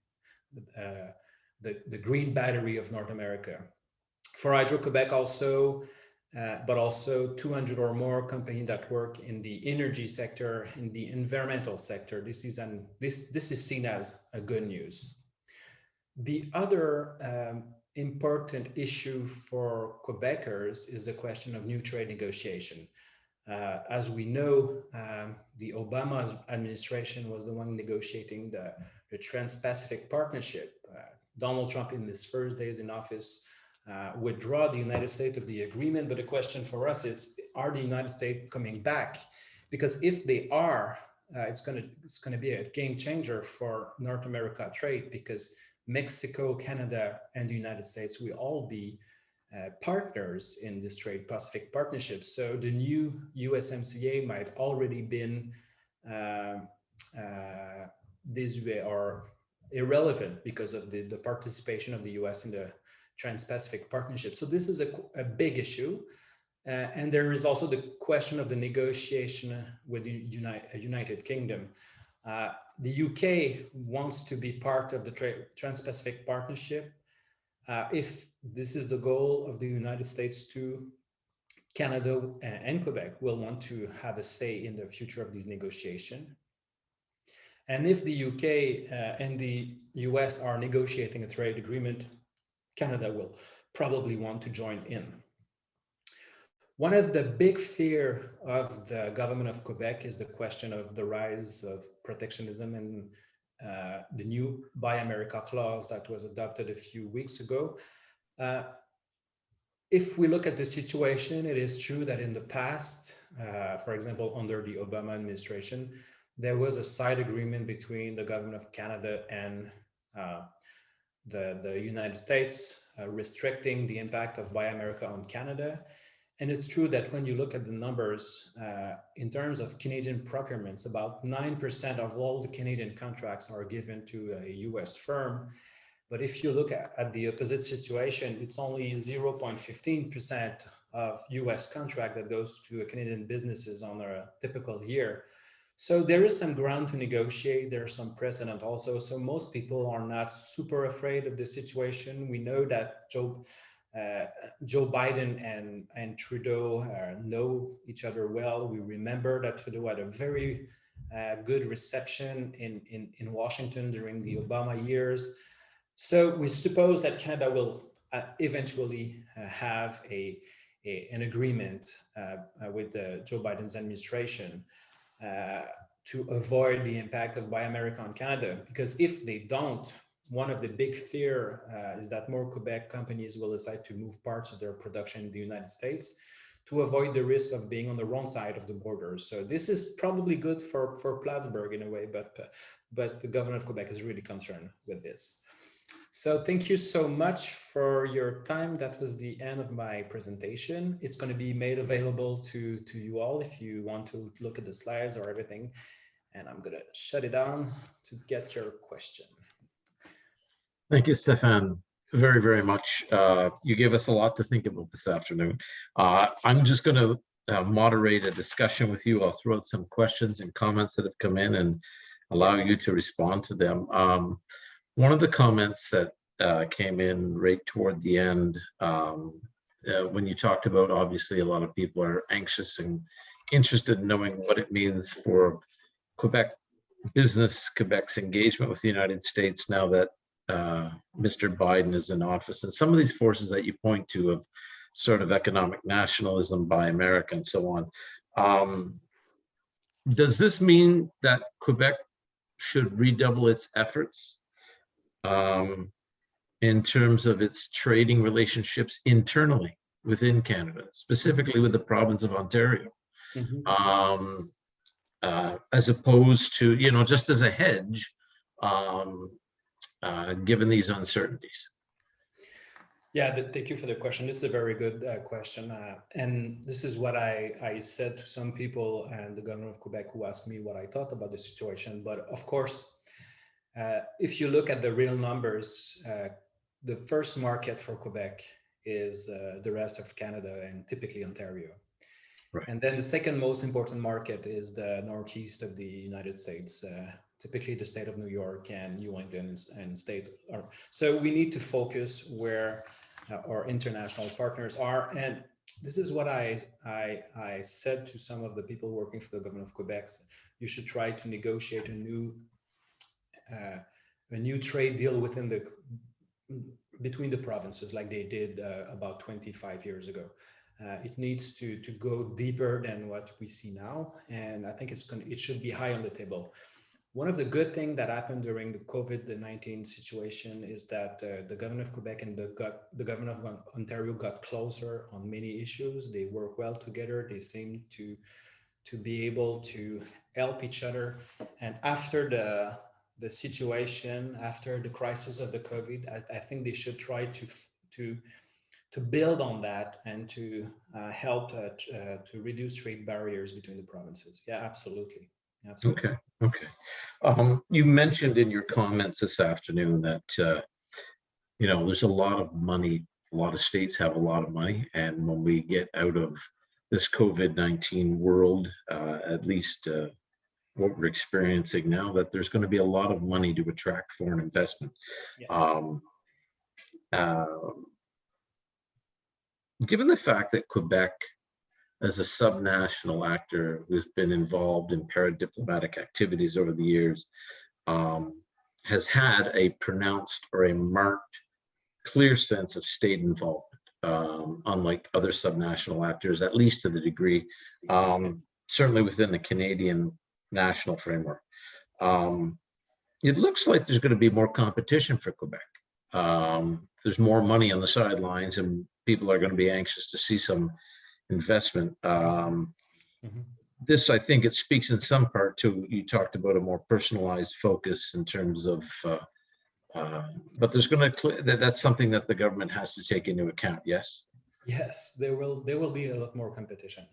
the green battery of North America. For Hydro-Quebec also, but also 200 or more companies that work in the energy sector, in the environmental sector. This is seen as a good news. The other important issue for Quebecers is the question of new trade negotiation. As we know, the Obama administration was the one negotiating the Trans-Pacific Partnership. Donald Trump, in his first days in office, withdraw the United States of the agreement. But the question for us is, are the United States coming back? Because if they are, it's gonna be a game changer for North America trade, because Mexico, Canada, and the United States will all be partners in this Trade Pacific Partnership. So the new USMCA might already been désuet or irrelevant because of the participation of the US in the Trans-Pacific Partnership. So this is a big issue. And there is also the question of the negotiation with the United Kingdom. The UK wants to be part of the Trans-Pacific Partnership. If this is the goal of the United States too, Canada and Quebec will want to have a say in the future of these negotiations. And if the UK and the US are negotiating a trade agreement, Canada will probably want to join in. One of the big fear of the government of Quebec is the question of the rise of protectionism and the new Buy America clause that was adopted a few weeks ago. If we look at the situation, it is true that in the past, for example, under the Obama administration, there was a side agreement between the government of Canada and the United States restricting the impact of Buy America on Canada. And it's true that when you look at the numbers, in terms of Canadian procurements, about 9% of all the Canadian contracts are given to a US firm. But if you look at the opposite situation, it's only 0.15% of US contract that goes to Canadian businesses on a typical year. So there is some ground to negotiate. There's some precedent also. So most people are not super afraid of the situation. We know that Joe Biden and Trudeau know each other well. We remember that Trudeau had a very good reception in Washington during the Obama years. So we suppose that Canada will eventually have an agreement with Joe Biden's administration to avoid the impact of Buy America on Canada. Because if they don't, one of the big fear is that more Quebec companies will decide to move parts of their production in the United States to avoid the risk of being on the wrong side of the border. So this is probably good for Plattsburgh in a way, but the government of Quebec is really concerned with this. So thank you so much for your time. That was the end of my presentation. It's going to be made available to you all if you want to look at the slides or everything. And I'm going to shut it down to get your question. Thank you, Stéphane, very, very much. You gave us a lot to think about this afternoon. I'm just going to moderate a discussion with you. I'll throw out some questions and comments that have come in and allow you to respond to them. One of the comments that came in right toward the end, when you talked about, obviously, a lot of people are anxious and interested in knowing what it means for Quebec business, Quebec's engagement with the United States now that Mr. Biden is in office, and some of these forces that you point to of sort of economic nationalism, Buy America, and so on. Does this mean that Quebec should redouble its efforts in terms of its trading relationships internally within Canada, specifically with the province of Ontario, as opposed to, just as a hedge, given these uncertainties? Yeah, thank you for the question. This is a very good question. And this is what I said to some people and the governor of Quebec who asked me what I thought about the situation. But of course, if you look at the real numbers, the first market for Quebec is the rest of Canada and typically Ontario. Right. And then the second most important market is the northeast of the United States, typically the state of New York and New England and state. So we need to focus where our international partners are. And this is what I said to some of the people working for the government of Quebec. You should try to negotiate a new trade deal between the provinces, like they did about 25 years ago. It needs to go deeper than what we see now, and I think it should be high on the table. One of the good things that happened during the COVID-19 situation is that the government of Quebec and the government of Ontario got closer on many issues. They work well together. They seem to be able to help each other. And after the situation, after the crisis of the COVID, I think they should try to build on that and to help to reduce trade barriers between the provinces. Yeah, absolutely. Absolutely. Okay. You mentioned in your comments this afternoon that there's a lot of money. A lot of states have a lot of money, and when we get out of this COVID-19 world, at least what we're experiencing now, that there's going to be a lot of money to attract foreign investment. Yeah. Given the fact that Quebec, as a subnational actor who's been involved in paradiplomatic activities over the years, has had a pronounced or a marked, clear sense of state involvement. unlike other subnational actors, at least to the degree, certainly within the Canadian national framework. It looks like there's going to be more competition for Quebec. There's more money on the sidelines, and people are going to be anxious to see some investment. This, I think, it speaks in some part to, you talked about a more personalized focus in terms of, but there's going to, that's something that the government has to take into account. Yes. Yes, there will be a lot more competition,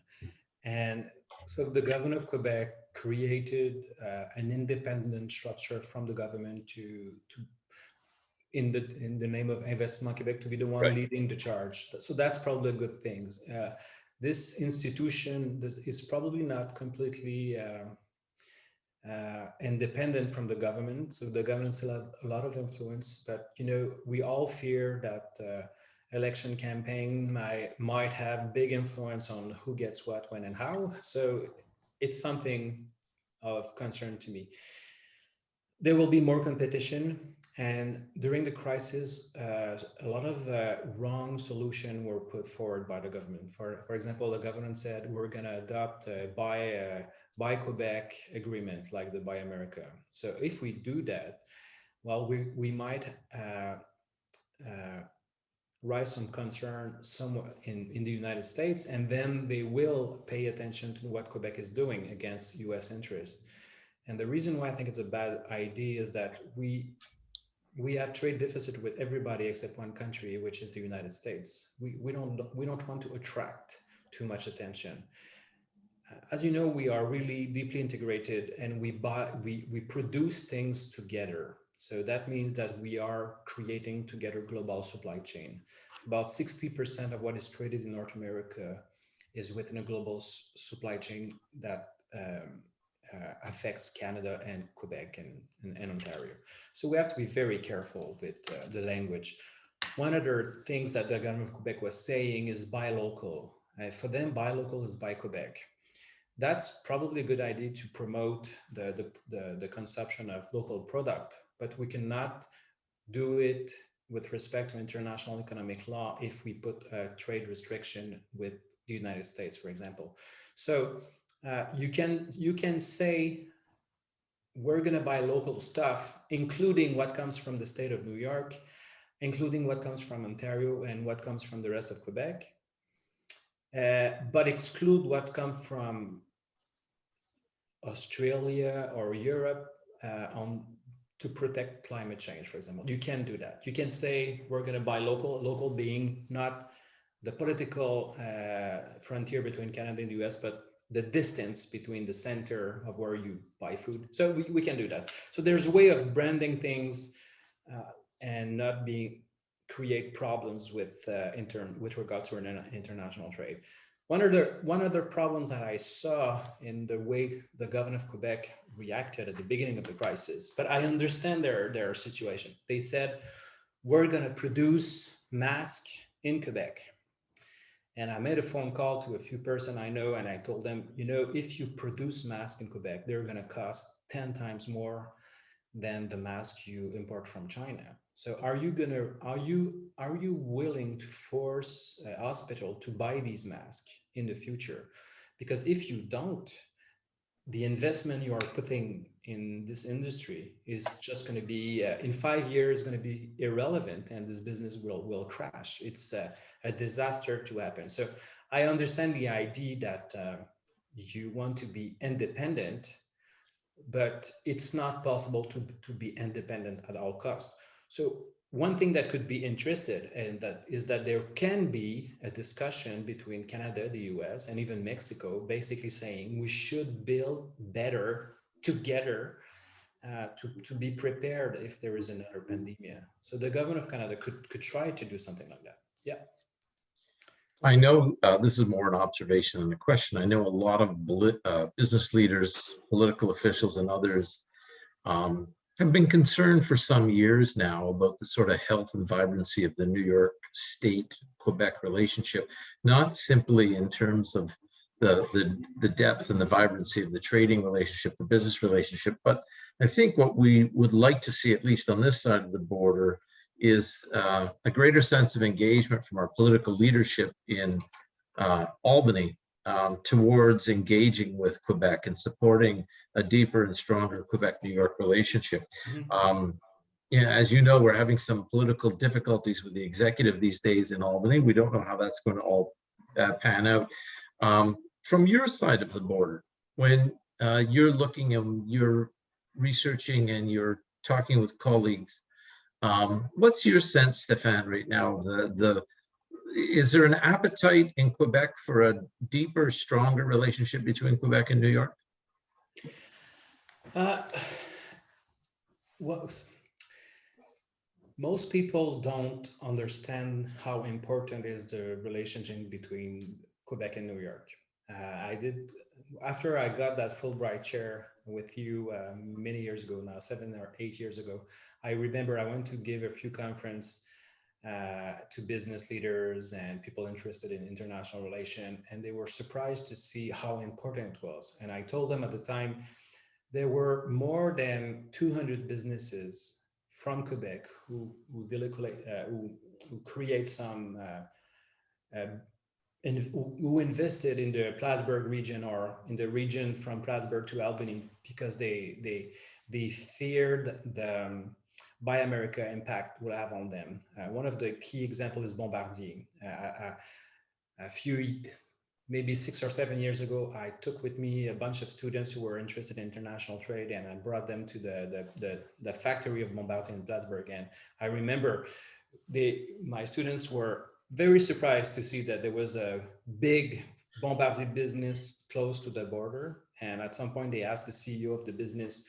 and so the government of Quebec created an independent structure from the government to in the name of Investissement Québec, to be the one leading the charge. So that's probably a good thing. This institution is probably not completely independent from the government. So the government still has a lot of influence, but we all fear that election campaign might have big influence on who gets what, when, and how. So it's something of concern to me. There will be more competition, and during the crisis, a lot of wrong solutions were put forward by the government. For example, the government said we're going to adopt a Buy Quebec agreement, like the Buy America. So if we do that, well, we might raise some concern somewhere in the United States, and then they will pay attention to what Quebec is doing against US interests. And the reason why I think it's a bad idea is that we have trade deficit with everybody except one country, which is the United States. We don't want to attract too much attention. As you know, we are really deeply integrated, and we produce things together. So that means that we are creating together global supply chain. About 60% of what is traded in North America is within a global supply chain that affects Canada and Quebec and Ontario. So we have to be very careful with the language. One of the things that the government of Quebec was saying is buy local. For them, buy local is buy Quebec. That's probably a good idea to promote the consumption of local product, but we cannot do it with respect to international economic law if we put a trade restriction with the United States, for example. So you can say we're going to buy local stuff, including what comes from the state of New York, including what comes from Ontario and what comes from the rest of Quebec, but exclude what comes from Australia or Europe to protect climate change, for example. You can do that. You can say we're going to buy local being not the political frontier between Canada and the US, but the distance between the center of where you buy food. So we can do that. So there's a way of branding things and not create problems with regards to international trade. One other problem that I saw in the way the government of Quebec reacted at the beginning of the crisis, but I understand their situation. They said, we're going to produce masks in Quebec. And I made a phone call to a few persons I know, and I told them, if you produce masks in Quebec, they're going to cost 10 times more than the mask you import from China. So are you willing to force a hospital to buy these masks in the future? Because if you don't, the investment you are putting in this industry is just going to be in 5 years going to be irrelevant, and this business will crash. It's a disaster to happen. So I understand the idea that you want to be independent, but it's not possible to be independent at all costs. So one thing that could be interested in that is that there can be a discussion between Canada, the US, and even Mexico, basically saying we should build better together to be prepared if there is another pandemic. So the government of Canada could try to do something like that. Yeah. I know this is more an observation than a question. I know a lot of business leaders, political officials, and others have been concerned for some years now about the sort of health and vibrancy of the New York State-Quebec relationship, not simply in terms of the depth and the vibrancy of the trading relationship, the business relationship, but I think what we would like to see, at least on this side of the border, is a greater sense of engagement from our political leadership in Albany towards engaging with Quebec and supporting a deeper and stronger Quebec-New York relationship. Yeah, as you know, we're having some political difficulties with the executive these days in Albany. We don't know how that's going to all pan out. From your side of the border, when you're looking and you're researching and you're talking with colleagues, what's your sense, Stéphane, right now? Is there an appetite in Quebec for a deeper, stronger relationship between Quebec and New York? Well, most people don't understand how important is the relationship between Quebec and New York. After I got that Fulbright chair with you many years ago now, 7 or 8 years ago, I remember I went to give a few conferences to business leaders and people interested in international relation, and they were surprised to see how important it was. And I told them at the time, there were more than 200 businesses from Quebec who create some who invested in the Plattsburgh region or in the region from Plattsburgh to Albany because they feared the Buy America impact would have on them. One of the key examples is Bombardier. Maybe 6 or 7 years ago, I took with me a bunch of students who were interested in international trade, and I brought them to the factory of Bombardier in Plattsburgh. And I remember my students were very surprised to see that there was a big Bombardier business close to the border. And at some point, they asked the CEO of the business,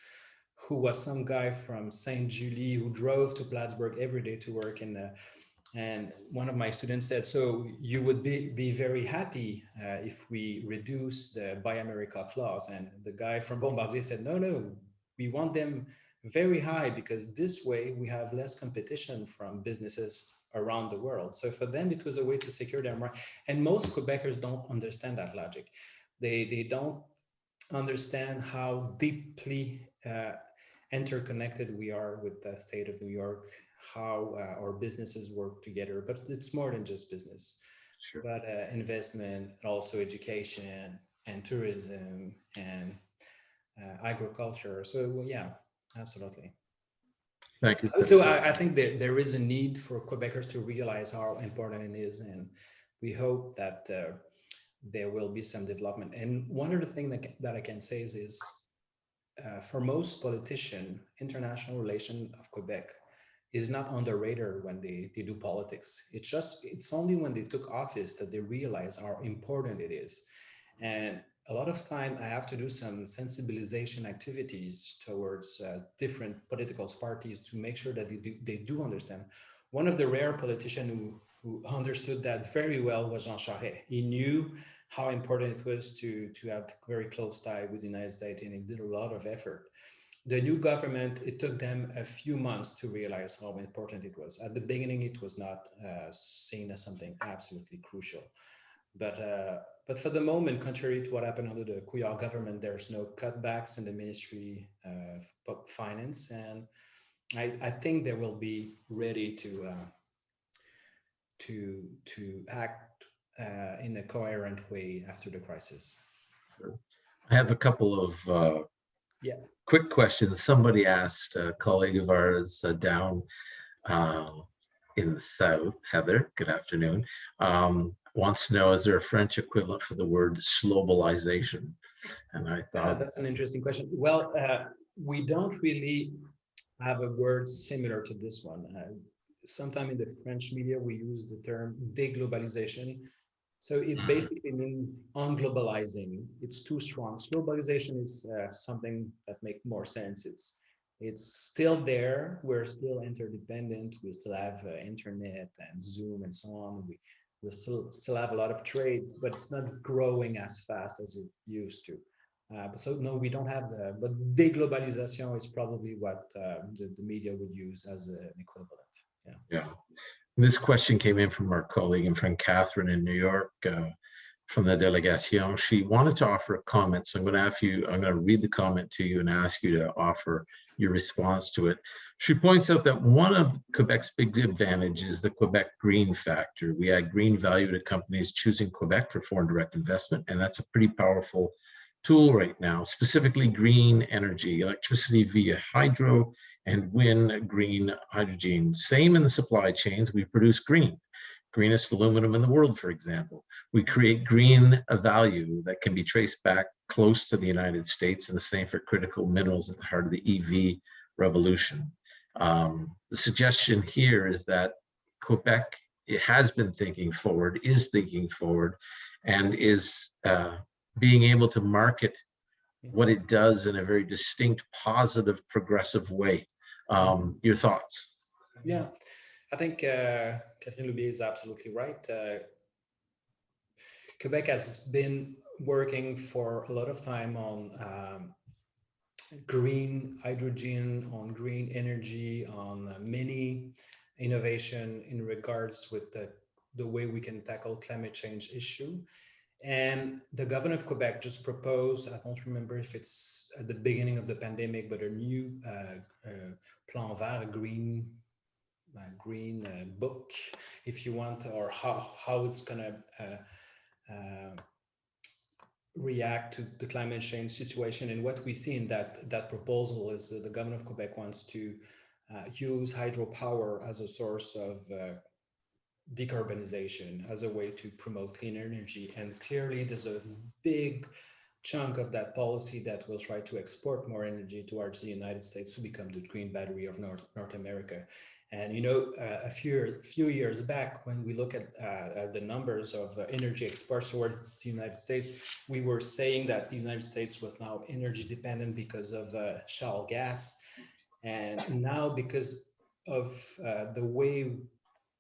who was some guy from St. Julie who drove to Plattsburgh every day to work. And one of my students said, so you would be very happy if we reduce the Buy America clause. And the guy from Bombardier said, no, we want them very high because this way we have less competition from businesses around the world. So for them, it was a way to secure their market. And most Quebecers don't understand that logic. They don't understand how deeply interconnected we are with the state of New York, how our businesses work together, but it's more than just business. Sure. But investment, and also education and tourism and agriculture. So yeah, absolutely. Thank you. So I think that there is a need for Quebecers to realize how important it is, and we hope that there will be some development. And one other thing that I can say is for most politicians, international relation of Quebec is not on the radar when they do politics. It's only when they took office that they realize how important it is. And a lot of time I have to do some sensibilization activities towards different political parties to make sure that they do understand. One of the rare politicians who understood that very well was Jean Charest. He knew how important it was to have very close tie with the United States, and he did a lot of effort. The new government, it took them a few months to realize how important it was. At the beginning, it was not seen as something absolutely crucial. But for the moment, contrary to what happened under the Couillard government, there's no cutbacks in the Ministry of Finance. And I think they will be ready to act in a coherent way after the crisis. I have a couple of quick questions. Somebody asked, a colleague of ours down in the South, Heather, good afternoon, wants to know, is there a French equivalent for the word globalization? And I thought that's an interesting question. Well, we don't really have a word similar to this one. Sometime in the French media, we use the term deglobalization. So it basically means unglobalizing. It's too strong. Globalization is something that makes more sense. It's still there. We're still interdependent. We still have internet and Zoom and so on. We still have a lot of trade, but it's not growing as fast as it used to. So no, we don't have that. But deglobalization is probably what the media would use as an equivalent. Yeah. This question came in from our colleague and friend Catherine in New York from the delegation. She wanted to offer a comment, so I'm going to read the comment to you and ask you to offer your response to it. She points out that one of Quebec's big advantages is the Quebec green factor. We add green value to companies choosing Quebec for foreign direct investment, and that's a pretty powerful tool right now, specifically green energy, electricity via hydro and wind, green hydrogen. Same in the supply chains, we produce greenest aluminum in the world, for example. We create green value that can be traced back close to the United States, and the same for critical minerals at the heart of the EV revolution. The suggestion here is that Quebec, it has been thinking forward, is thinking forward, and is being able to market what it does in a very distinct, positive, progressive way. Your thoughts? Yeah, I think Catherine Lubier is absolutely right. Quebec has been working for a lot of time on green hydrogen, on green energy, on many innovation in regards with the way we can tackle climate change issue. And the governor of Quebec just proposed, I don't remember if it's at the beginning of the pandemic, but a new plan vert, a green book, if you want, or how it's gonna react to the climate change situation. And what we see in that proposal is that the governor of Quebec wants to use hydropower as a source of decarbonization, as a way to promote clean energy. And clearly there's a big chunk of that policy that will try to export more energy towards the United States to become the green battery of North America. And you know, a few years back, when we look at the numbers of energy exports towards the United States, we were saying that the United States was now energy dependent because of shale gas. And now, because of the way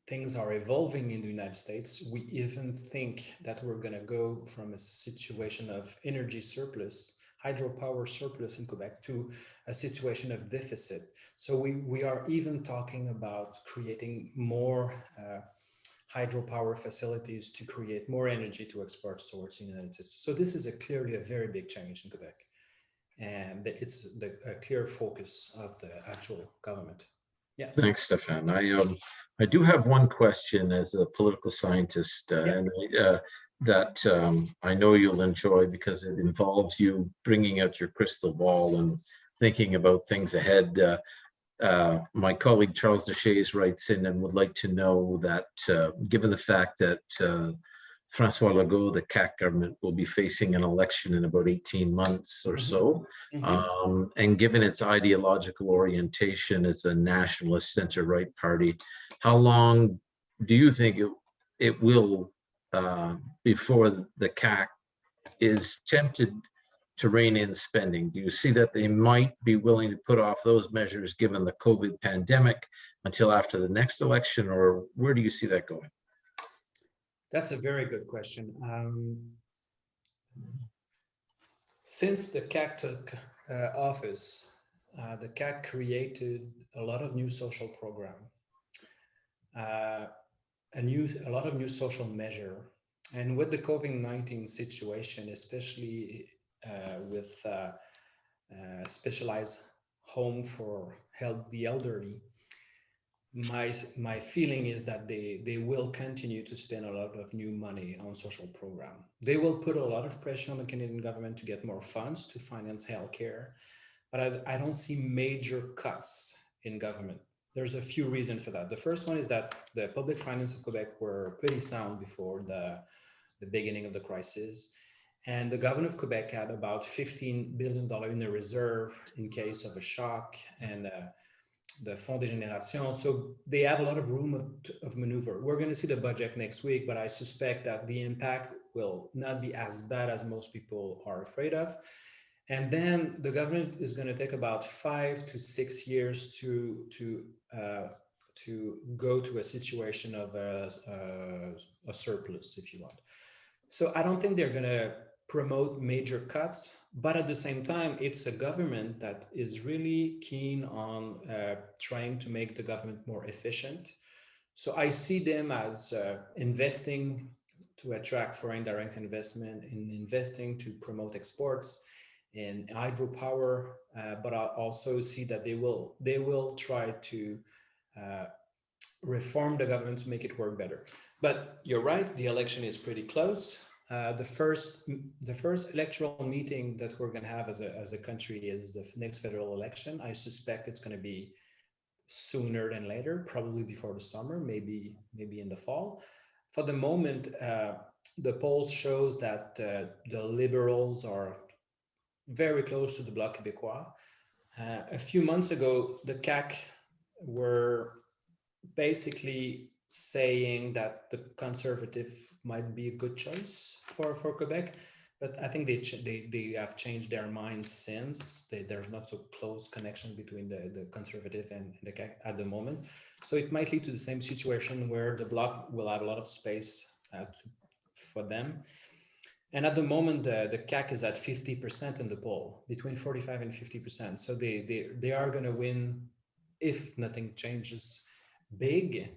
things are evolving in the United States, we even think that we're going to go from a situation of energy surplus, hydropower surplus in Quebec, to a situation of deficit. So we are even talking about creating more hydropower facilities to create more energy to export towards the United States. So this is clearly a very big change in Quebec, and it's a clear focus of the actual government. Yeah. Thanks, Stéphane. I do have one question as a political scientist, and I know you'll enjoy, because it involves you bringing out your crystal ball and thinking about things ahead. My colleague Charles Deschays writes in and would like to know that, given the fact that François Legault, the CAQ government, will be facing an election in about 18 months or so. And given its ideological orientation, it's a nationalist center-right party, how long do you think it will before the CAQ is tempted to rein in spending? Do you see that they might be willing to put off those measures given the COVID pandemic until after the next election, or where do you see that going? That's a very good question. Since the CAQ took office, the CAQ created a lot of new social programs, a lot of new social measure. And with the COVID-19 situation, especially with specialized home for the elderly, my feeling is that they will continue to spend a lot of new money on social program. They will put a lot of pressure on the Canadian government to get more funds to finance healthcare, but I don't see major cuts in government. There's a few reasons for that. The first one is that the public finances of Quebec were pretty sound before the beginning of the crisis. And the government of Quebec had about $15 billion in the reserve in case of a shock, and the Fonds de Génération. So they have a lot of room of maneuver. We're going to see the budget next week, but I suspect that the impact will not be as bad as most people are afraid of. And then the government is going to take about 5 to 6 years to go to a situation of a surplus, if you want. So I don't think they're going to promote major cuts, but at the same time, it's a government that is really keen on trying to make the government more efficient. So I see them as investing to attract foreign direct investment, in investing to promote exports, in hydropower, but I also see that they will try to reform the government to make it work better. But you're right, the election is pretty close. The first electoral meeting that we're going to have as a country is the next federal election. I suspect it's going to be sooner than later, probably before the summer, maybe in the fall. For the moment, the polls shows that the Liberals are very close to the Bloc Québécois. A few months ago, the CAQ were basically saying that the Conservative might be a good choice for Quebec, but I think they have changed their minds since. There's not so close connection between the Conservative and the CAQ at the moment. So it might lead to the same situation where the Bloc will have a lot of space for them. And at the moment, the CAQ is at 50% in the poll, between 45 and 50%. So they are going to win if nothing changes big.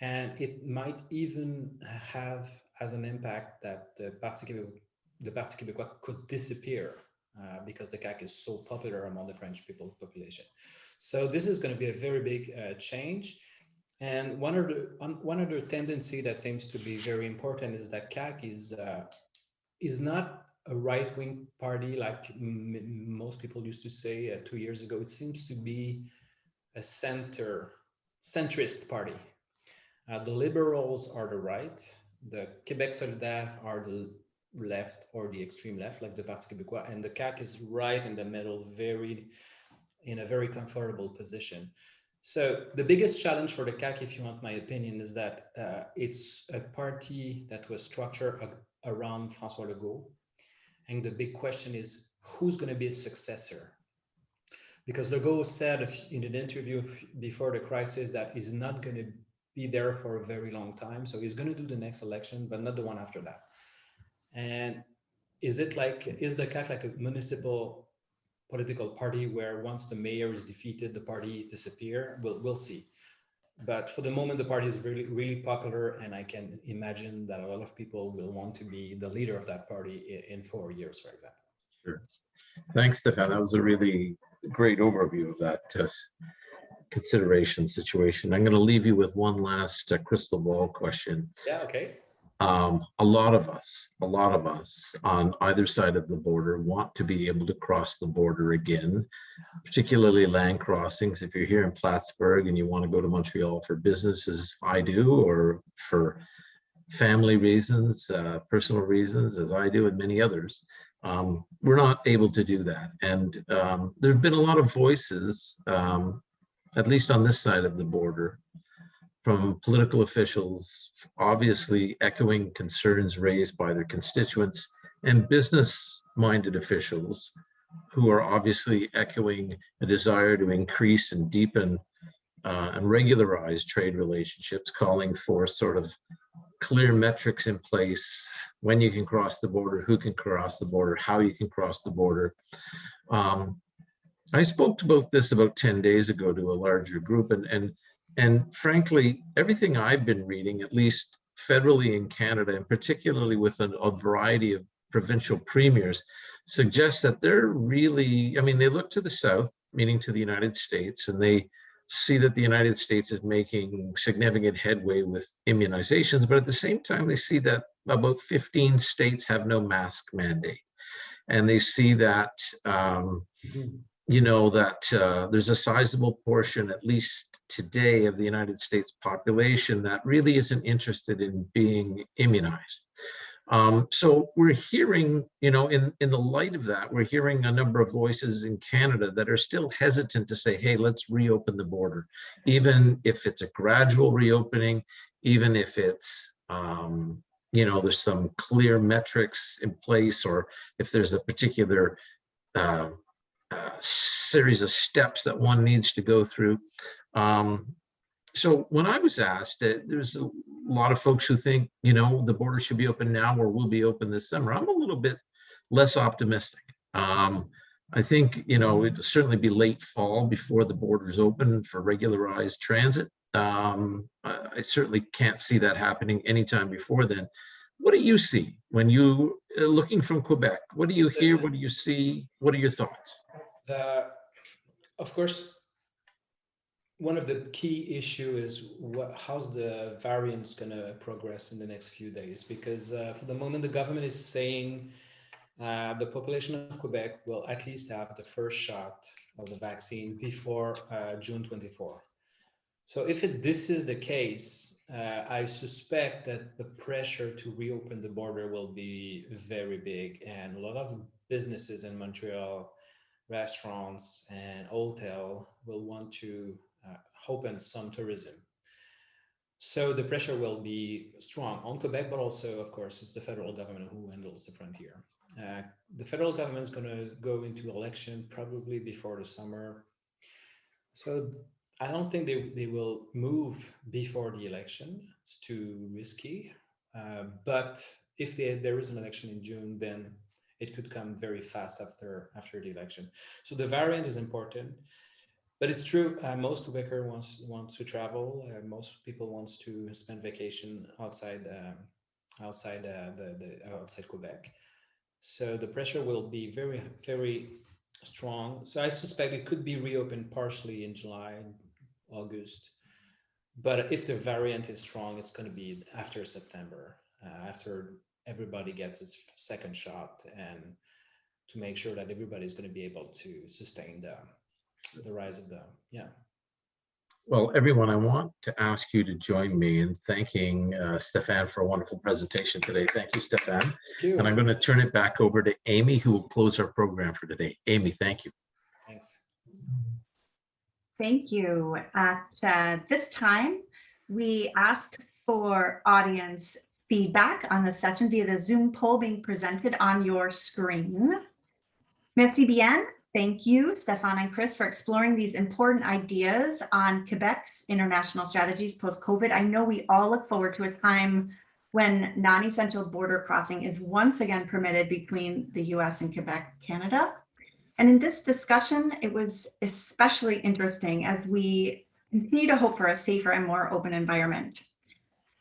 And it might even have as an impact that the Parti Québécois could disappear because the CAQ is so popular among the French population. So this is going to be a very big change. And one other tendency that seems to be very important is that CAQ is not a right-wing party like most people used to say 2 years ago. It seems to be a centrist party. The Liberals are the right, the Québec Solidaire are the left or the extreme left, like the Parti Québécois, and the CAQ is right in the middle, in a very comfortable position. So the biggest challenge for the CAQ, if you want my opinion, is that it's a party that was structured around François Legault. And the big question is, who's going to be his successor? Because Legault said in an interview before the crisis that he's not going to be there for a very long time. So he's going to do the next election, but not the one after that. And is the CAQ like a municipal political party where once the mayor is defeated, the party disappear? We'll see. But for the moment, the party is really, really popular. And I can imagine that a lot of people will want to be the leader of that party in 4 years, for example. Sure. Thanks, Stéphane. That was a really great overview of that consideration situation. I'm going to leave you with one last crystal ball question. Yeah, okay. A lot of us on either side of the border want to be able to cross the border again, particularly land crossings. If you're here in Plattsburgh and you want to go to Montreal for business, as I do, or for family reasons, personal reasons, as I do, and many others, we're not able to do that. And there have been a lot of voices, at least on this side of the border, from political officials, obviously echoing concerns raised by their constituents, and business-minded officials who are obviously echoing a desire to increase and deepen and regularize trade relationships, calling for sort of clear metrics in place: when you can cross the border, who can cross the border, how you can cross the border. I spoke about this about 10 days ago to a larger group, and frankly, everything I've been reading, at least federally in Canada, and particularly with a variety of provincial premiers, suggests that they're really, I mean, they look to the South, meaning to the United States, and they see that the United States is making significant headway with immunizations, but at the same time, they see that about 15 states have no mask mandate. And they see that, there's a sizable portion, at least today, of the United States population that really isn't interested in being immunized. So we're hearing, in the light of that, we're hearing a number of voices in Canada that are still hesitant to say, hey, let's reopen the border, even if it's a gradual reopening, even if it's, there's some clear metrics in place, or if there's a particular series of steps that one needs to go through. So when I was asked, there's a lot of folks who think, the border should be open now or will be open this summer. I'm a little bit less optimistic. I think, it'll certainly be late fall before the borders open for regularized transit. I certainly can't see that happening anytime before then. What do you see when you looking from Quebec? What do you hear? What do you see? What are your thoughts? Of course, one of the key issue is how's the variants going to progress in the next few days? Because for the moment, the government is saying the population of Quebec will at least have the first shot of the vaccine before June 24. So if this is the case, I suspect that the pressure to reopen the border will be very big, and a lot of businesses in Montreal, restaurants and hotel will want to open some tourism. So the pressure will be strong on Quebec, but also, of course, it's the federal government who handles the frontier. The federal government is going to go into election probably before the summer. So I don't think they will move before the election. It's too risky. But if there is an election in June, then it could come very fast after the election. So the variant is important. But it's true, most Quebecers wants to travel. Most people wants to spend vacation outside Quebec. So the pressure will be very, very strong. So I suspect it could be reopened partially in July, August. But if the variant is strong, it's going to be after September, after everybody gets its second shot, and to make sure that everybody's going to be able to sustain the rise of Well, everyone, I want to ask you to join me in thanking Stéphane for a wonderful presentation today. Thank you, Stéphane. Thank you. And I'm going to turn it back over to Amy, who will close our program for today. Amy, thank you. Thanks. Thank you. At this time, we ask for audience feedback on the session via the Zoom poll being presented on your screen. Merci bien. Thank you, Stéphane and Chris, for exploring these important ideas on Quebec's international strategies post-COVID. I know we all look forward to a time when non-essential border crossing is once again permitted between the US and Quebec, Canada. And in this discussion, it was especially interesting as we continue to hope for a safer and more open environment.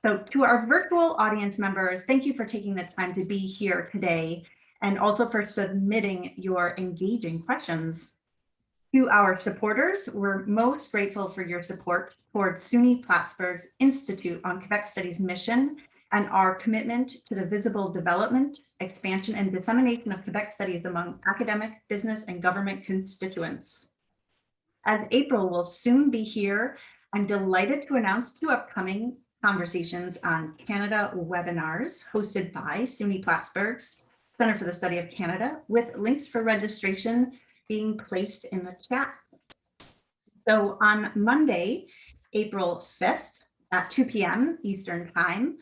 So to our virtual audience members, thank you for taking the time to be here today, and also for submitting your engaging questions. To our supporters, we're most grateful for your support towards SUNY Plattsburgh's Institute on Quebec Studies mission and our commitment to the visible development, expansion, and dissemination of Quebec studies among academic, business, and government constituents. As April will soon be here, I'm delighted to announce 2 upcoming conversations on Canada webinars hosted by SUNY Plattsburgh's Center for the Study of Canada, with links for registration being placed in the chat. So on Monday, April 5th at 2 p.m. Eastern Time,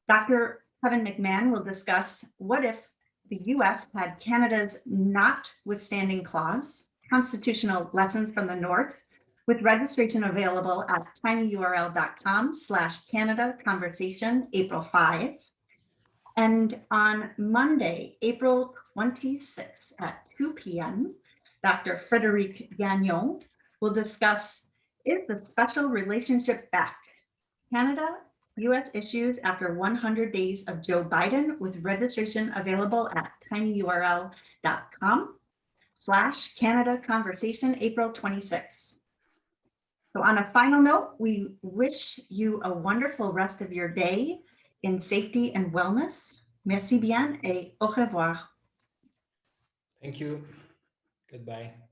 Dr. Kevin McMahon will discuss what if the US had Canada's notwithstanding clause, constitutional lessons from the North, with registration available at tinyurl.com/Canada Conversation, April 5. And on Monday, April 26th at 2 p.m., Dr. Frédéric Gagnon will discuss, is the special relationship back? Canada, US issues after 100 days of Joe Biden, with registration available at tinyurl.com/Canada Conversation, April 26th. So on a final note, we wish you a wonderful rest of your day in safety and wellness. Merci bien et au revoir. Thank you. Goodbye.